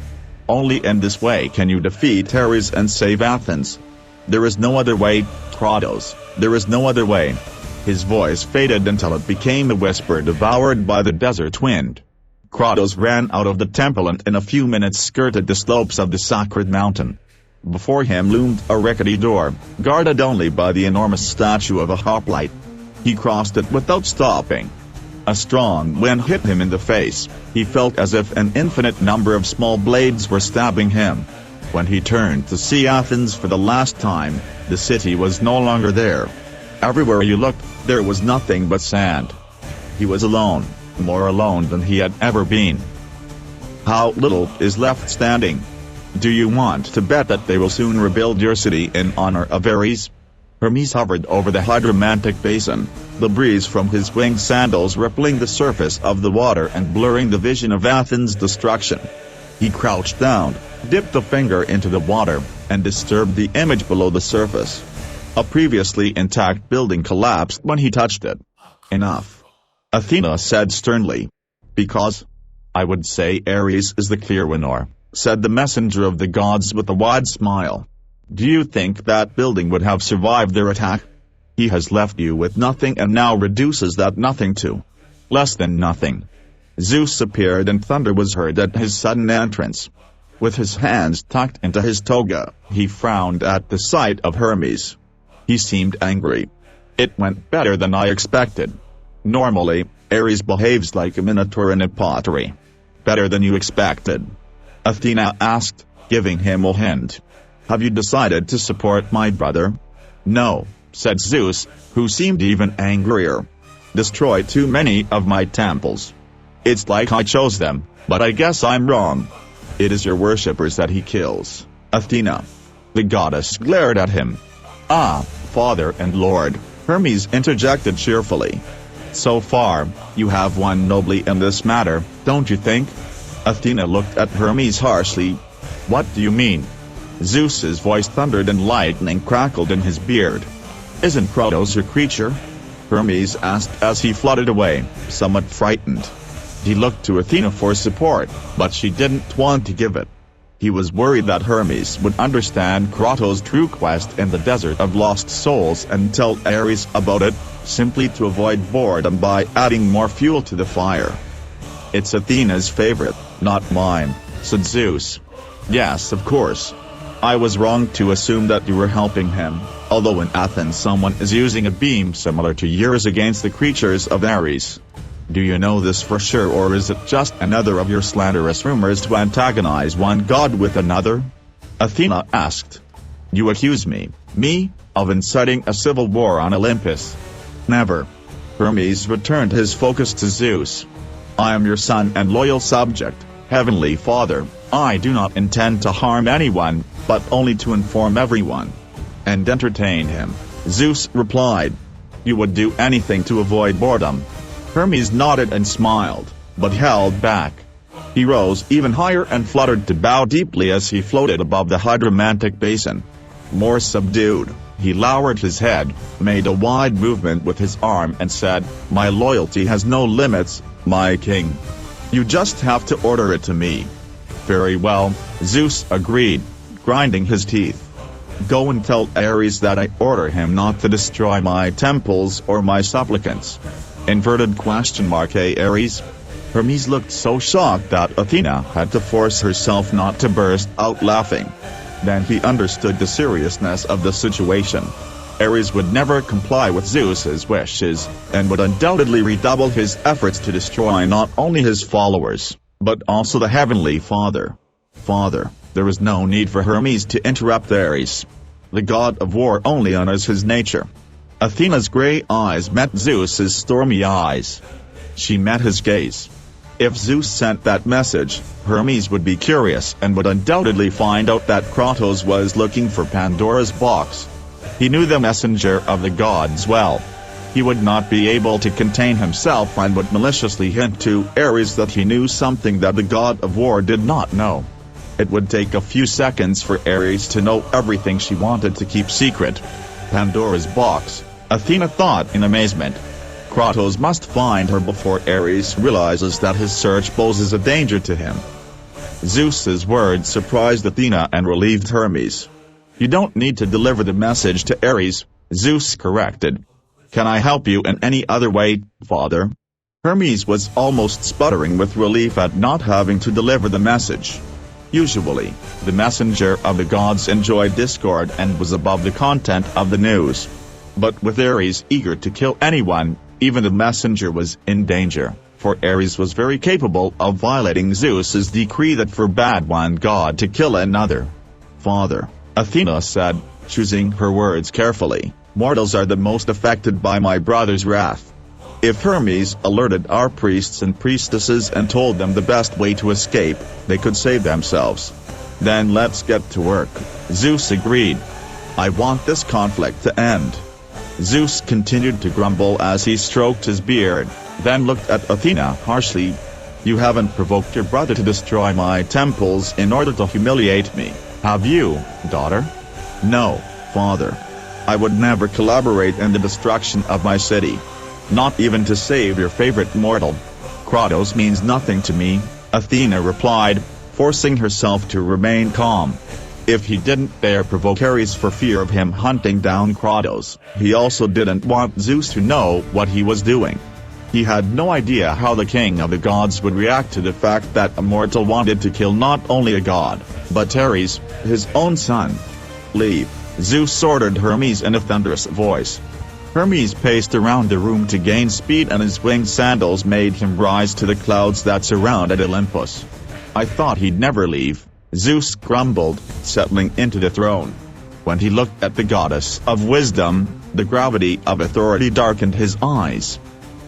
Only in this way can you defeat Ares and save Athens. There is no other way, Krotos, there is no other way." His voice faded until it became a whisper devoured by the desert wind. Krotos ran out of the temple and in a few minutes skirted the slopes of the sacred mountain. Before him loomed a rickety door, guarded only by the enormous statue of a hoplite. He crossed it without stopping. A strong wind hit him in the face. He felt as if an infinite number of small blades were stabbing him. When he turned to see Athens for the last time, the city was no longer there. Everywhere he looked, there was nothing but sand. He was alone, more alone than he had ever been. How little is left standing. Do you want to bet that they will soon rebuild your city in honor of Ares? Hermes hovered over the hydromantic basin, the breeze from his winged sandals rippling the surface of the water and blurring the vision of Athens' destruction. He crouched down, dipped a finger into the water, and disturbed the image below the surface. A previously intact building collapsed when he touched it. "Enough," Athena said sternly. "Because? I would say Ares is the clear winner," said the messenger of the gods with a wide smile. "Do you think that building would have survived their attack? He has left you with nothing and now reduces that nothing to less than nothing." Zeus appeared and thunder was heard at his sudden entrance. With his hands tucked into his toga, he frowned at the sight of Hermes. He seemed angry. "It went better than I expected. Normally, Ares behaves like a minotaur in a pottery." "Better than you expected?" Athena asked, giving him a hint. "Have you decided to support my brother?" "No," said Zeus, who seemed even angrier. "Destroy too many of my temples. It's like I chose them, but I guess I'm wrong. It is your worshippers that he kills, Athena." The goddess glared at him. "Ah, Father and Lord," Hermes interjected cheerfully. "So far, you have won nobly in this matter, don't you think?" Athena looked at Hermes harshly. "What do you mean?" Zeus's voice thundered and lightning crackled in his beard. "Isn't Kratos your creature?" Hermes asked as he fluttered away, somewhat frightened. He looked to Athena for support, but she didn't want to give it. He was worried that Hermes would understand Kratos' true quest in the Desert of Lost Souls and tell Ares about it, simply to avoid boredom by adding more fuel to the fire. "It's Athena's favorite, not mine," said Zeus. "Yes, of course. I was wrong to assume that you were helping him, although in Athens someone is using a beam similar to yours against the creatures of Ares. Do you know this for sure, or is it just another of your slanderous rumors to antagonize one god with another?" Athena asked. "You accuse me, of inciting a civil war on Olympus?" "Never." Hermes returned his focus to Zeus. "I am your son and loyal subject, Heavenly Father. I do not intend to harm anyone, but only to inform everyone and entertain him," Zeus replied. "You would do anything to avoid boredom." Hermes nodded and smiled, but held back. He rose even higher and fluttered to bow deeply as he floated above the hydromantic basin. More subdued, he lowered his head, made a wide movement with his arm and said, "My loyalty has no limits, my king. You just have to order it to me." "Very well," Zeus agreed, grinding his teeth. "Go and tell Ares that I order him not to destroy my temples or my supplicants." Inverted question mark Ares? Hermes looked so shocked that Athena had to force herself not to burst out laughing. Then he understood the seriousness of the situation. Ares would never comply with Zeus's wishes, and would undoubtedly redouble his efforts to destroy not only his followers, but also the Heavenly Father. There was no need for Hermes to interrupt Ares. The god of war only honors his nature. Athena's gray eyes met Zeus's stormy eyes. She met his gaze. If Zeus sent that message, Hermes would be curious and would undoubtedly find out that Kratos was looking for Pandora's box. He knew the messenger of the gods well. He would not be able to contain himself and would maliciously hint to Ares that he knew something that the god of war did not know. It would take a few seconds for Ares to know everything she wanted to keep secret. Pandora's box, Athena thought in amazement. Kratos must find her before Ares realizes that his search poses a danger to him. Zeus's words surprised Athena and relieved Hermes. "You don't need to deliver the message to Ares," Zeus corrected. "Can I help you in any other way, Father?" Hermes was almost sputtering with relief at not having to deliver the message. Usually, the messenger of the gods enjoyed discord and was above the content of the news. But with Ares eager to kill anyone, even the messenger was in danger, for Ares was very capable of violating Zeus's decree that forbade one god to kill another. "Father," Athena said, choosing her words carefully, "mortals are the most affected by my brother's wrath. If Hermes alerted our priests and priestesses and told them the best way to escape, they could save themselves." "Then let's get to work," Zeus agreed. "I want this conflict to end." Zeus continued to grumble as he stroked his beard, then looked at Athena harshly. "You haven't provoked your brother to destroy my temples in order to humiliate me, have you, daughter?" "No, Father. I would never collaborate in the destruction of my city. Not even to save your favorite mortal. Kratos means nothing to me," Athena replied, forcing herself to remain calm. If he didn't dare provoke Ares for fear of him hunting down Kratos, he also didn't want Zeus to know what he was doing. He had no idea how the king of the gods would react to the fact that a mortal wanted to kill not only a god, but Ares, his own son. "Leave," Zeus ordered Hermes in a thunderous voice. Hermes paced around the room to gain speed, and his winged sandals made him rise to the clouds that surrounded Olympus. I thought he'd never leave, Zeus grumbled, settling into the throne. When he looked at the goddess of wisdom, the gravity of authority darkened his eyes.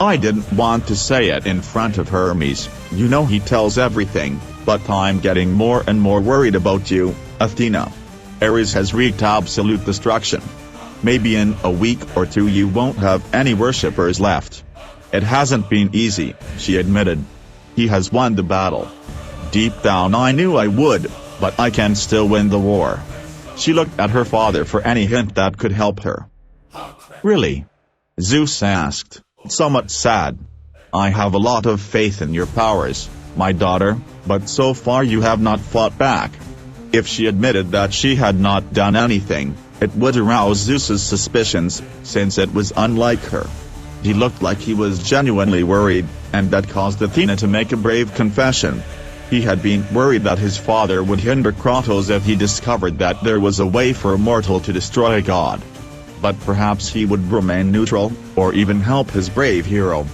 I didn't want to say it in front of Hermes, you know he tells everything, but I'm getting more and more worried about you, Athena. Ares has wreaked absolute destruction. Maybe in a week or two you won't have any worshippers left. It hasn't been easy, she admitted. He has won the battle. Deep down I knew I would, but I can still win the war. She looked at her father for any hint that could help her. Really? Zeus asked, somewhat sad. I have a lot of faith in your powers, my daughter, but so far you have not fought back. If she admitted that she had not done anything, it would arouse Zeus's suspicions, since it was unlike her. He looked like he was genuinely worried, and that caused Athena to make a brave confession. He had been worried that his father would hinder Kratos if he discovered that there was a way for a mortal to destroy a god. But perhaps he would remain neutral, or even help his brave hero.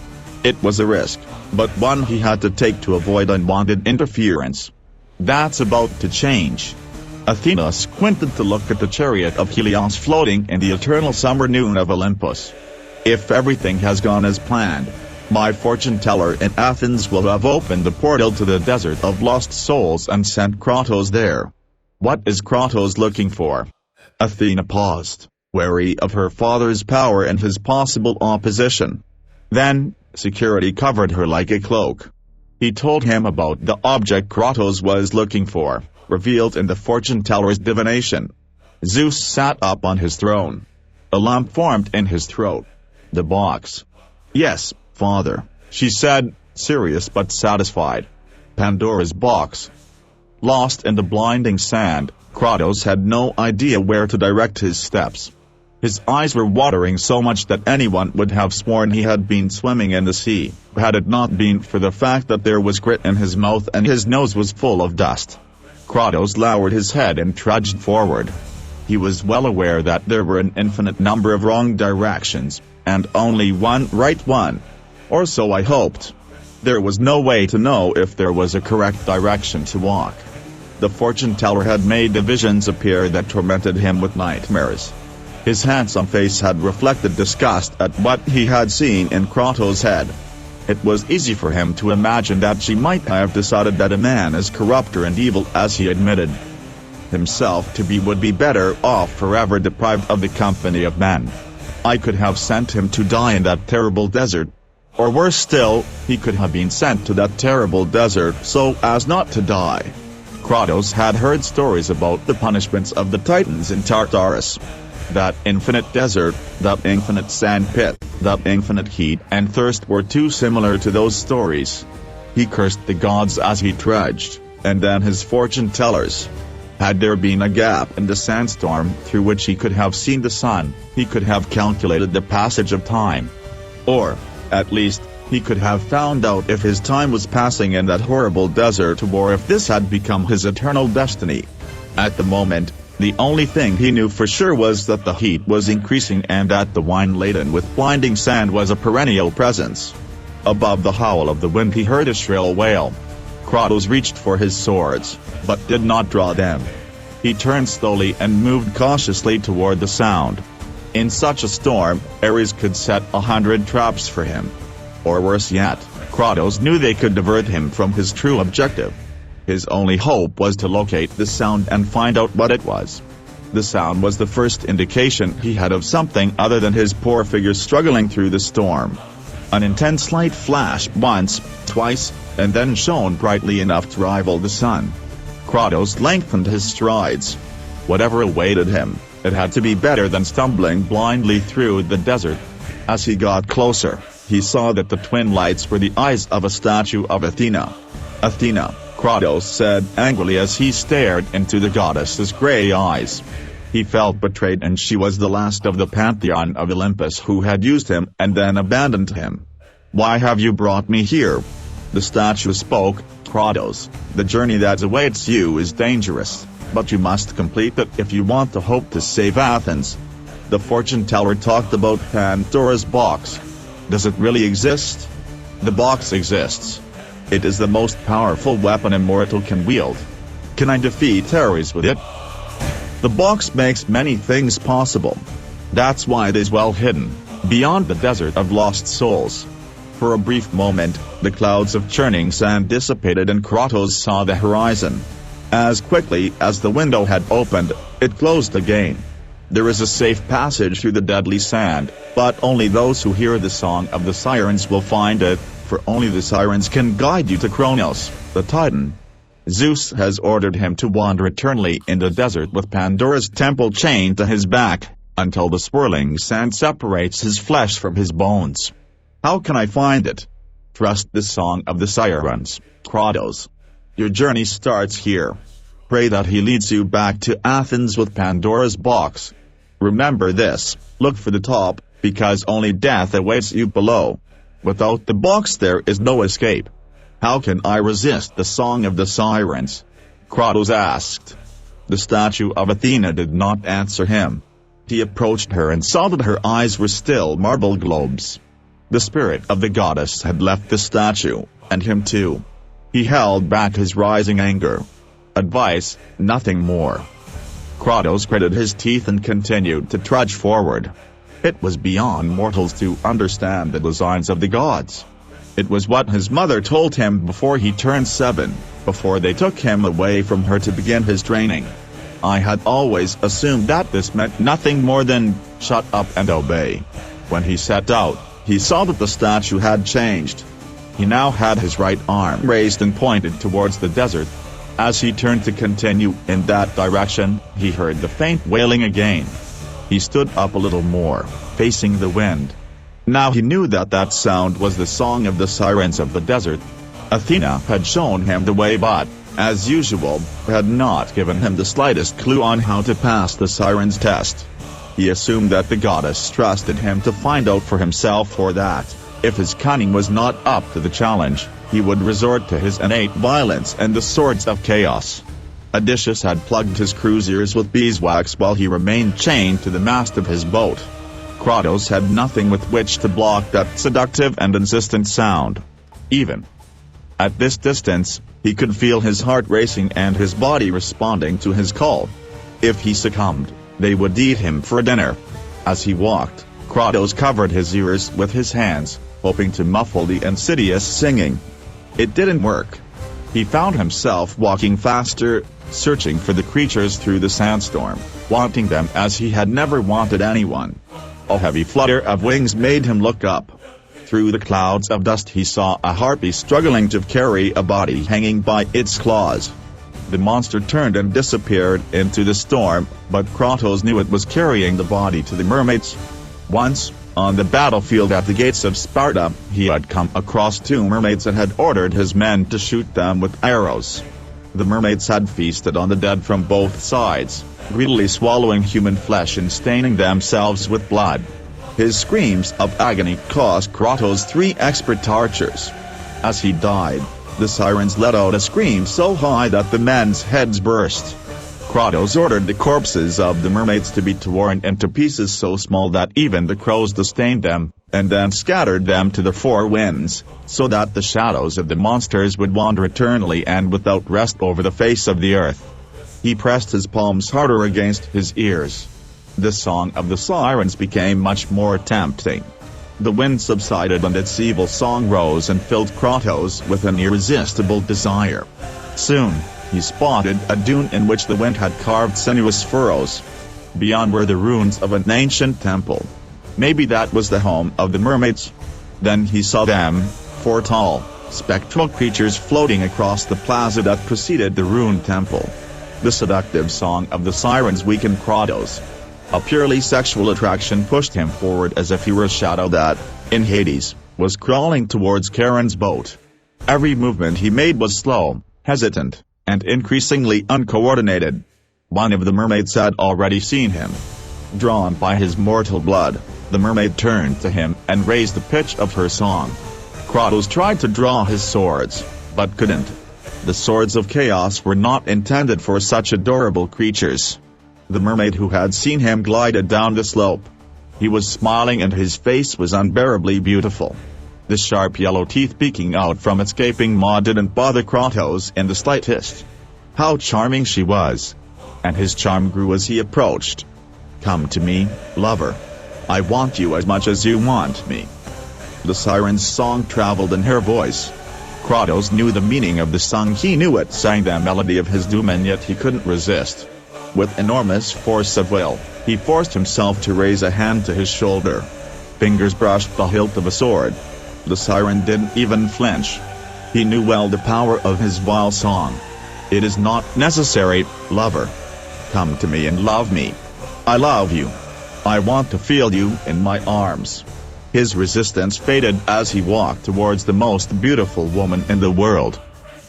It was a risk, but one he had to take to avoid unwanted interference. That's about to change. Athena squinted to look at the chariot of Helios floating in the eternal summer noon of Olympus. If everything has gone as planned, my fortune teller in Athens will have opened the portal to the desert of lost souls and sent Kratos there. What is Kratos looking for? Athena paused, wary of her father's power and his possible opposition. Then, security covered her like a cloak. He told him about the object Kratos was looking for, revealed in the fortune teller's divination. Zeus sat up on his throne. A lump formed in his throat. The box. Yes, father, she said, serious but satisfied. Pandora's box. Lost in the blinding sand, Kratos had no idea where to direct his steps. His eyes were watering so much that anyone would have sworn he had been swimming in the sea, had it not been for the fact that there was grit in his mouth and his nose was full of dust. Kratos lowered his head and trudged forward. He was well aware that there were an infinite number of wrong directions, and only one right one. Or so I hoped. There was no way to know if there was a correct direction to walk. The fortune teller had made the visions appear that tormented him with nightmares. His handsome face had reflected disgust at what he had seen in Kratos' head. It was easy for him to imagine that she might have decided that a man as corrupt and evil as he admitted himself to be would be better off forever deprived of the company of men. I could have sent him to die in that terrible desert. Or worse still, he could have been sent to that terrible desert so as not to die. Kratos had heard stories about the punishments of the Titans in Tartarus. That infinite desert, that infinite sand pit, that infinite heat and thirst were too similar to those stories. He cursed the gods as he trudged, and then his fortune tellers. Had there been a gap in the sandstorm through which he could have seen the sun, he could have calculated the passage of time. Or, at least, he could have found out if his time was passing in that horrible desert or if this had become his eternal destiny. At the moment, the only thing he knew for sure was that the heat was increasing and that the wine laden with blinding sand was a perennial presence. Above the howl of the wind he heard a shrill wail. Kratos reached for his swords, but did not draw them. He turned slowly and moved cautiously toward the sound. In such a storm, Ares could set 100 traps for him. Or worse yet, Kratos knew they could divert him from his true objective. His only hope was to locate the sound and find out what it was. The sound was the first indication he had of something other than his poor figure struggling through the storm. An intense light flashed once, twice, and then shone brightly enough to rival the sun. Kratos lengthened his strides. Whatever awaited him, it had to be better than stumbling blindly through the desert. As he got closer, he saw that the twin lights were the eyes of a statue of Athena. Athena, Kratos said angrily as he stared into the goddess's gray eyes. He felt betrayed, and she was the last of the pantheon of Olympus who had used him and then abandoned him. "Why have you brought me here?" The statue spoke. "Kratos, the journey that awaits you is dangerous, but you must complete it if you want to hope to save Athens." The fortune teller talked about Pandora's box. "Does it really exist?" "The box exists. It is the most powerful weapon a mortal can wield. Can I defeat Ares with it? The box makes many things possible. That's why it is well hidden, beyond the desert of lost souls. For a brief moment, the clouds of churning sand dissipated and Kratos saw the horizon. As quickly as the window had opened, it closed again. There is a safe passage through the deadly sand, but only those who hear the song of the sirens will find it, for only the sirens can guide you to Kronos, the Titan. Zeus has ordered him to wander eternally in the desert with Pandora's temple chained to his back, until the swirling sand separates his flesh from his bones. How can I find it? Trust the song of the sirens, Kratos. Your journey starts here. Pray that he leads you back to Athens with Pandora's box. Remember this, look for the top, because only death awaits you below. Without the box there is no escape. How can I resist the song of the sirens? Kratos asked. The statue of Athena did not answer him. He approached her and saw that her eyes were still marble globes. The spirit of the goddess had left the statue, and him too. He held back his rising anger. Advice, nothing more. Kratos gritted his teeth and continued to trudge forward. It was beyond mortals to understand the designs of the gods. It was what his mother told him before he turned 7, before they took him away from her to begin his training. I had always assumed that this meant nothing more than, shut up and obey. When he set out, he saw that the statue had changed. He now had his right arm raised and pointed towards the desert. As he turned to continue in that direction, he heard the faint wailing again. He stood up a little more, facing the wind. Now he knew that that sound was the song of the sirens of the desert. Athena had shown him the way but, as usual, had not given him the slightest clue on how to pass the sirens' test. He assumed that the goddess trusted him to find out for himself, or that, if his cunning was not up to the challenge, he would resort to his innate violence and the swords of chaos. Odysseus had plugged his crow's ears with beeswax while he remained chained to the mast of his boat. Kratos had nothing with which to block that seductive and insistent sound. Even at this distance, he could feel his heart racing and his body responding to his call. If he succumbed, they would eat him for dinner. As he walked, Kratos covered his ears with his hands, hoping to muffle the insidious singing. It didn't work. He found himself walking faster, searching for the creatures through the sandstorm, wanting them as he had never wanted anyone. A heavy flutter of wings made him look up. Through the clouds of dust he saw a harpy struggling to carry a body hanging by its claws. The monster turned and disappeared into the storm, but Kratos knew it was carrying the body to the mermaids. Once, on the battlefield at the gates of Sparta, he had come across 2 mermaids and had ordered his men to shoot them with arrows. The mermaids had feasted on the dead from both sides, greedily swallowing human flesh and staining themselves with blood. His screams of agony cost Kratos 3 expert archers. As he died, the sirens let out a scream so high that the men's heads burst. Kratos ordered the corpses of the mermaids to be torn into pieces so small that even the crows disdained them, and then scattered them to the 4 winds, so that the shadows of the monsters would wander eternally and without rest over the face of the earth. He pressed his palms harder against his ears. The song of the sirens became much more tempting. The wind subsided and its evil song rose and filled Kratos with an irresistible desire. Soon, he spotted a dune in which the wind had carved sinuous furrows. Beyond were the ruins of an ancient temple. Maybe that was the home of the mermaids. Then he saw them, 4 tall, spectral creatures floating across the plaza that preceded the ruined temple. The seductive song of the sirens weakened Kratos. A purely sexual attraction pushed him forward as if he were a shadow that, in Hades, was crawling towards Charon's boat. Every movement he made was slow, hesitant, and increasingly uncoordinated. One of the mermaids had already seen him. Drawn by his mortal blood, the mermaid turned to him and raised the pitch of her song. Kratos tried to draw his swords, but couldn't. The swords of chaos were not intended for such adorable creatures. The mermaid who had seen him glided down the slope. He was smiling and his face was unbearably beautiful. The sharp yellow teeth peeking out from its gaping maw didn't bother Kratos in the slightest. How charming she was! And his charm grew as he approached. "Come to me, lover. I want you as much as you want me." The siren's song traveled in her voice. Kratos knew the meaning of the song. He knew it sang the melody of his doom, and yet he couldn't resist. With enormous force of will, he forced himself to raise a hand to his shoulder. Fingers brushed the hilt of a sword. The siren didn't even flinch. He knew well the power of his vile song. "It is not necessary, lover. Come to me and love me. I love you. I want to feel you in my arms." His resistance faded as he walked towards the most beautiful woman in the world.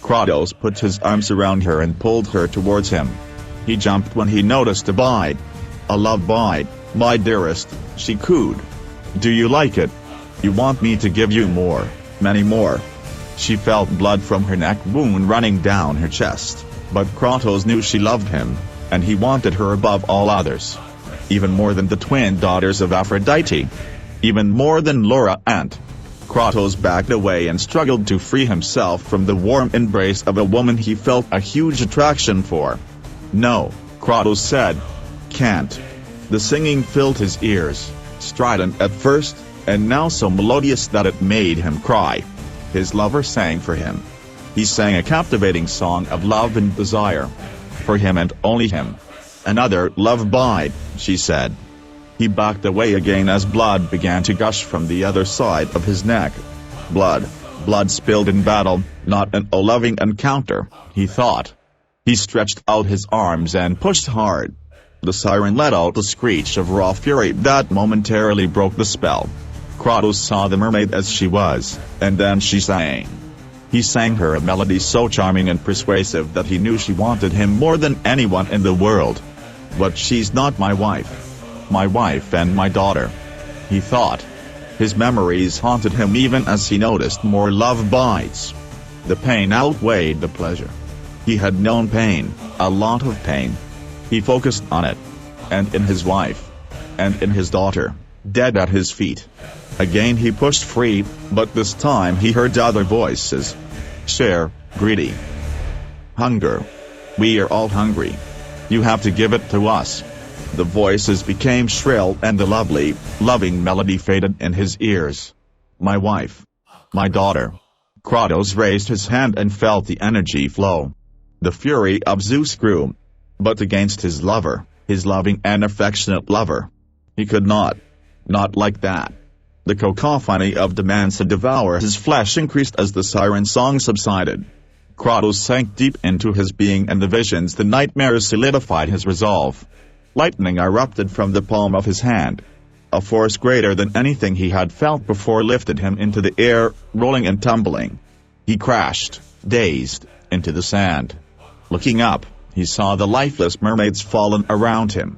Kratos put his arms around her and pulled her towards him. He jumped when he noticed a bite. "A love bite, my dearest," she cooed. "Do you like it? You want me to give you more, many more?" She felt blood from her neck wound running down her chest, but Kratos knew she loved him, and he wanted her above all others. Even more than the twin daughters of Aphrodite. Even more than Laura and. Kratos backed away and struggled to free himself from the warm embrace of a woman he felt a huge attraction for. "No," Kratos said. "Can't." The singing filled his ears, strident at first, and now so melodious that it made him cry. His lover sang for him. He sang a captivating song of love and desire. For him and only him. "Another love bite," she said. He backed away again as blood began to gush from the other side of his neck. Blood spilled in battle, not an loving encounter, he thought. He stretched out his arms and pushed hard. The siren let out a screech of raw fury that momentarily broke the spell. Kratos saw the mermaid as she was, and then she sang. He sang her a melody so charming and persuasive that he knew she wanted him more than anyone in the world. "But she's not my wife. My wife and my daughter," he thought. His memories haunted him even as he noticed more love bites. The pain outweighed the pleasure. He had known pain, a lot of pain. He focused on it. And in his wife. And in his daughter, dead at his feet. Again he pushed free, but this time he heard other voices. "Share, greedy. Hunger. We are all hungry. You have to give it to us." The voices became shrill and the lovely, loving melody faded in his ears. "My wife. My daughter." Kratos raised his hand and felt the energy flow. The fury of Zeus grew. But against his lover, his loving and affectionate lover. He could not. Not like that. The cacophony of demands to devour his flesh increased as the siren song subsided. Kratos sank deep into his being, and the visions, the nightmares solidified his resolve. Lightning erupted from the palm of his hand. A force greater than anything he had felt before lifted him into the air, rolling and tumbling. He crashed, dazed, into the sand. Looking up, he saw the lifeless mermaids fallen around him.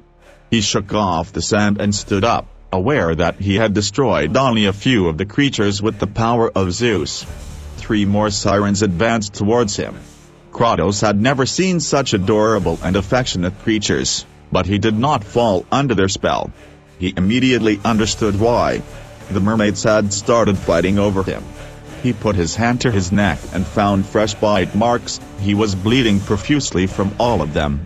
He shook off the sand and stood up, aware that he had destroyed only a few of the creatures with the power of Zeus. 3 more sirens advanced towards him. Kratos had never seen such adorable and affectionate creatures, but he did not fall under their spell. He immediately understood why. The mermaids had started fighting over him. He put his hand to his neck and found fresh bite marks. He was bleeding profusely from all of them.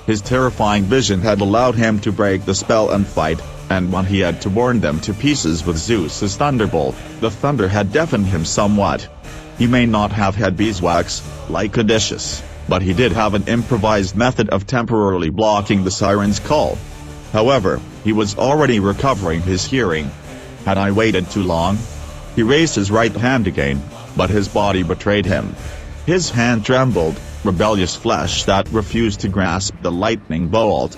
His terrifying vision had allowed him to break the spell and fight, and when he had torn them to pieces with Zeus's thunderbolt, the thunder had deafened him somewhat. He may not have had beeswax, like Odysseus, but he did have an improvised method of temporarily blocking the siren's call. However, he was already recovering his hearing. Had I waited too long? He raised his right hand again, but his body betrayed him. His hand trembled, rebellious flesh that refused to grasp the lightning bolt.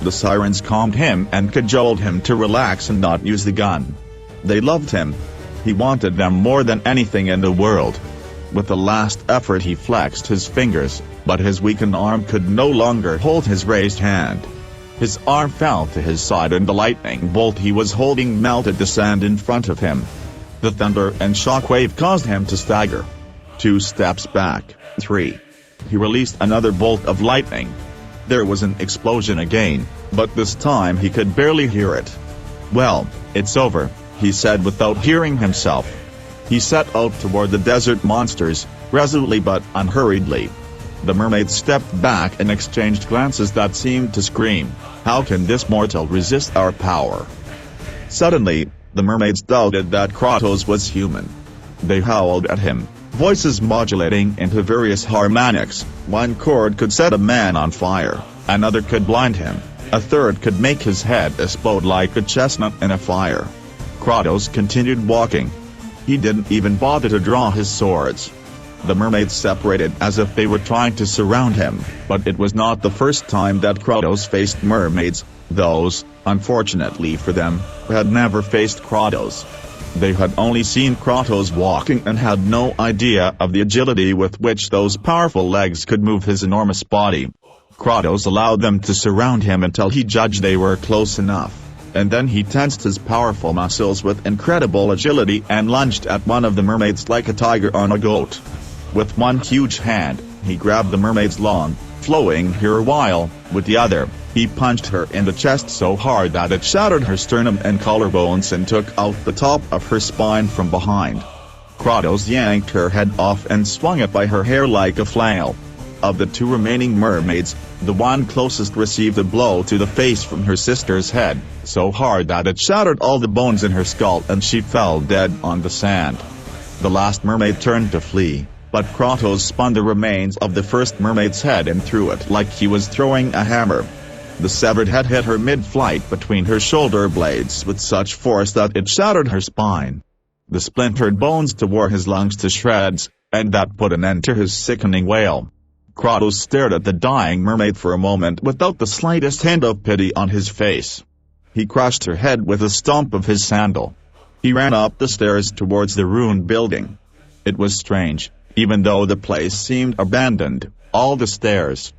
The sirens calmed him and cajoled him to relax and not use the gun. They loved him. He wanted them more than anything in the world. With a last effort he flexed his fingers, but his weakened arm could no longer hold his raised hand. His arm fell to his side and the lightning bolt he was holding melted the sand in front of him. The thunder and shockwave caused him to stagger. 2 steps back, 3. He released another bolt of lightning. There was an explosion again, but this time he could barely hear it. "Well, it's over," he said without hearing himself. He set out toward the desert monsters, resolutely but unhurriedly. The mermaids stepped back and exchanged glances that seemed to scream, "How can this mortal resist our power?" Suddenly, the mermaids doubted that Kratos was human. They howled at him, voices modulating into various harmonics. One chord could set a man on fire, another could blind him, a third could make his head explode like a chestnut in a fire. Kratos continued walking. He didn't even bother to draw his swords. The mermaids separated as if they were trying to surround him, but it was not the first time that Kratos faced mermaids. Those, unfortunately for them, had never faced Kratos. They had only seen Kratos walking and had no idea of the agility with which those powerful legs could move his enormous body. Kratos allowed them to surround him until he judged they were close enough, and then he tensed his powerful muscles with incredible agility and lunged at one of the mermaids like a tiger on a goat. With one huge hand, he grabbed the mermaid's long, flowing hair while, with the other, he punched her in the chest so hard that it shattered her sternum and collarbones and took out the top of her spine from behind. Kratos yanked her head off and swung it by her hair like a flail. Of the two remaining mermaids, the one closest received a blow to the face from her sister's head, so hard that it shattered all the bones in her skull and she fell dead on the sand. The last mermaid turned to flee, but Kratos spun the remains of the first mermaid's head and threw it like he was throwing a hammer. The severed head hit her mid-flight between her shoulder blades with such force that it shattered her spine. The splintered bones tore his lungs to shreds, and that put an end to his sickening wail. Kratos stared at the dying mermaid for a moment without the slightest hint of pity on his face. He crushed her head with a stomp of his sandal. He ran up the stairs towards the ruined building. It was strange, even though the place seemed abandoned, all the stairs,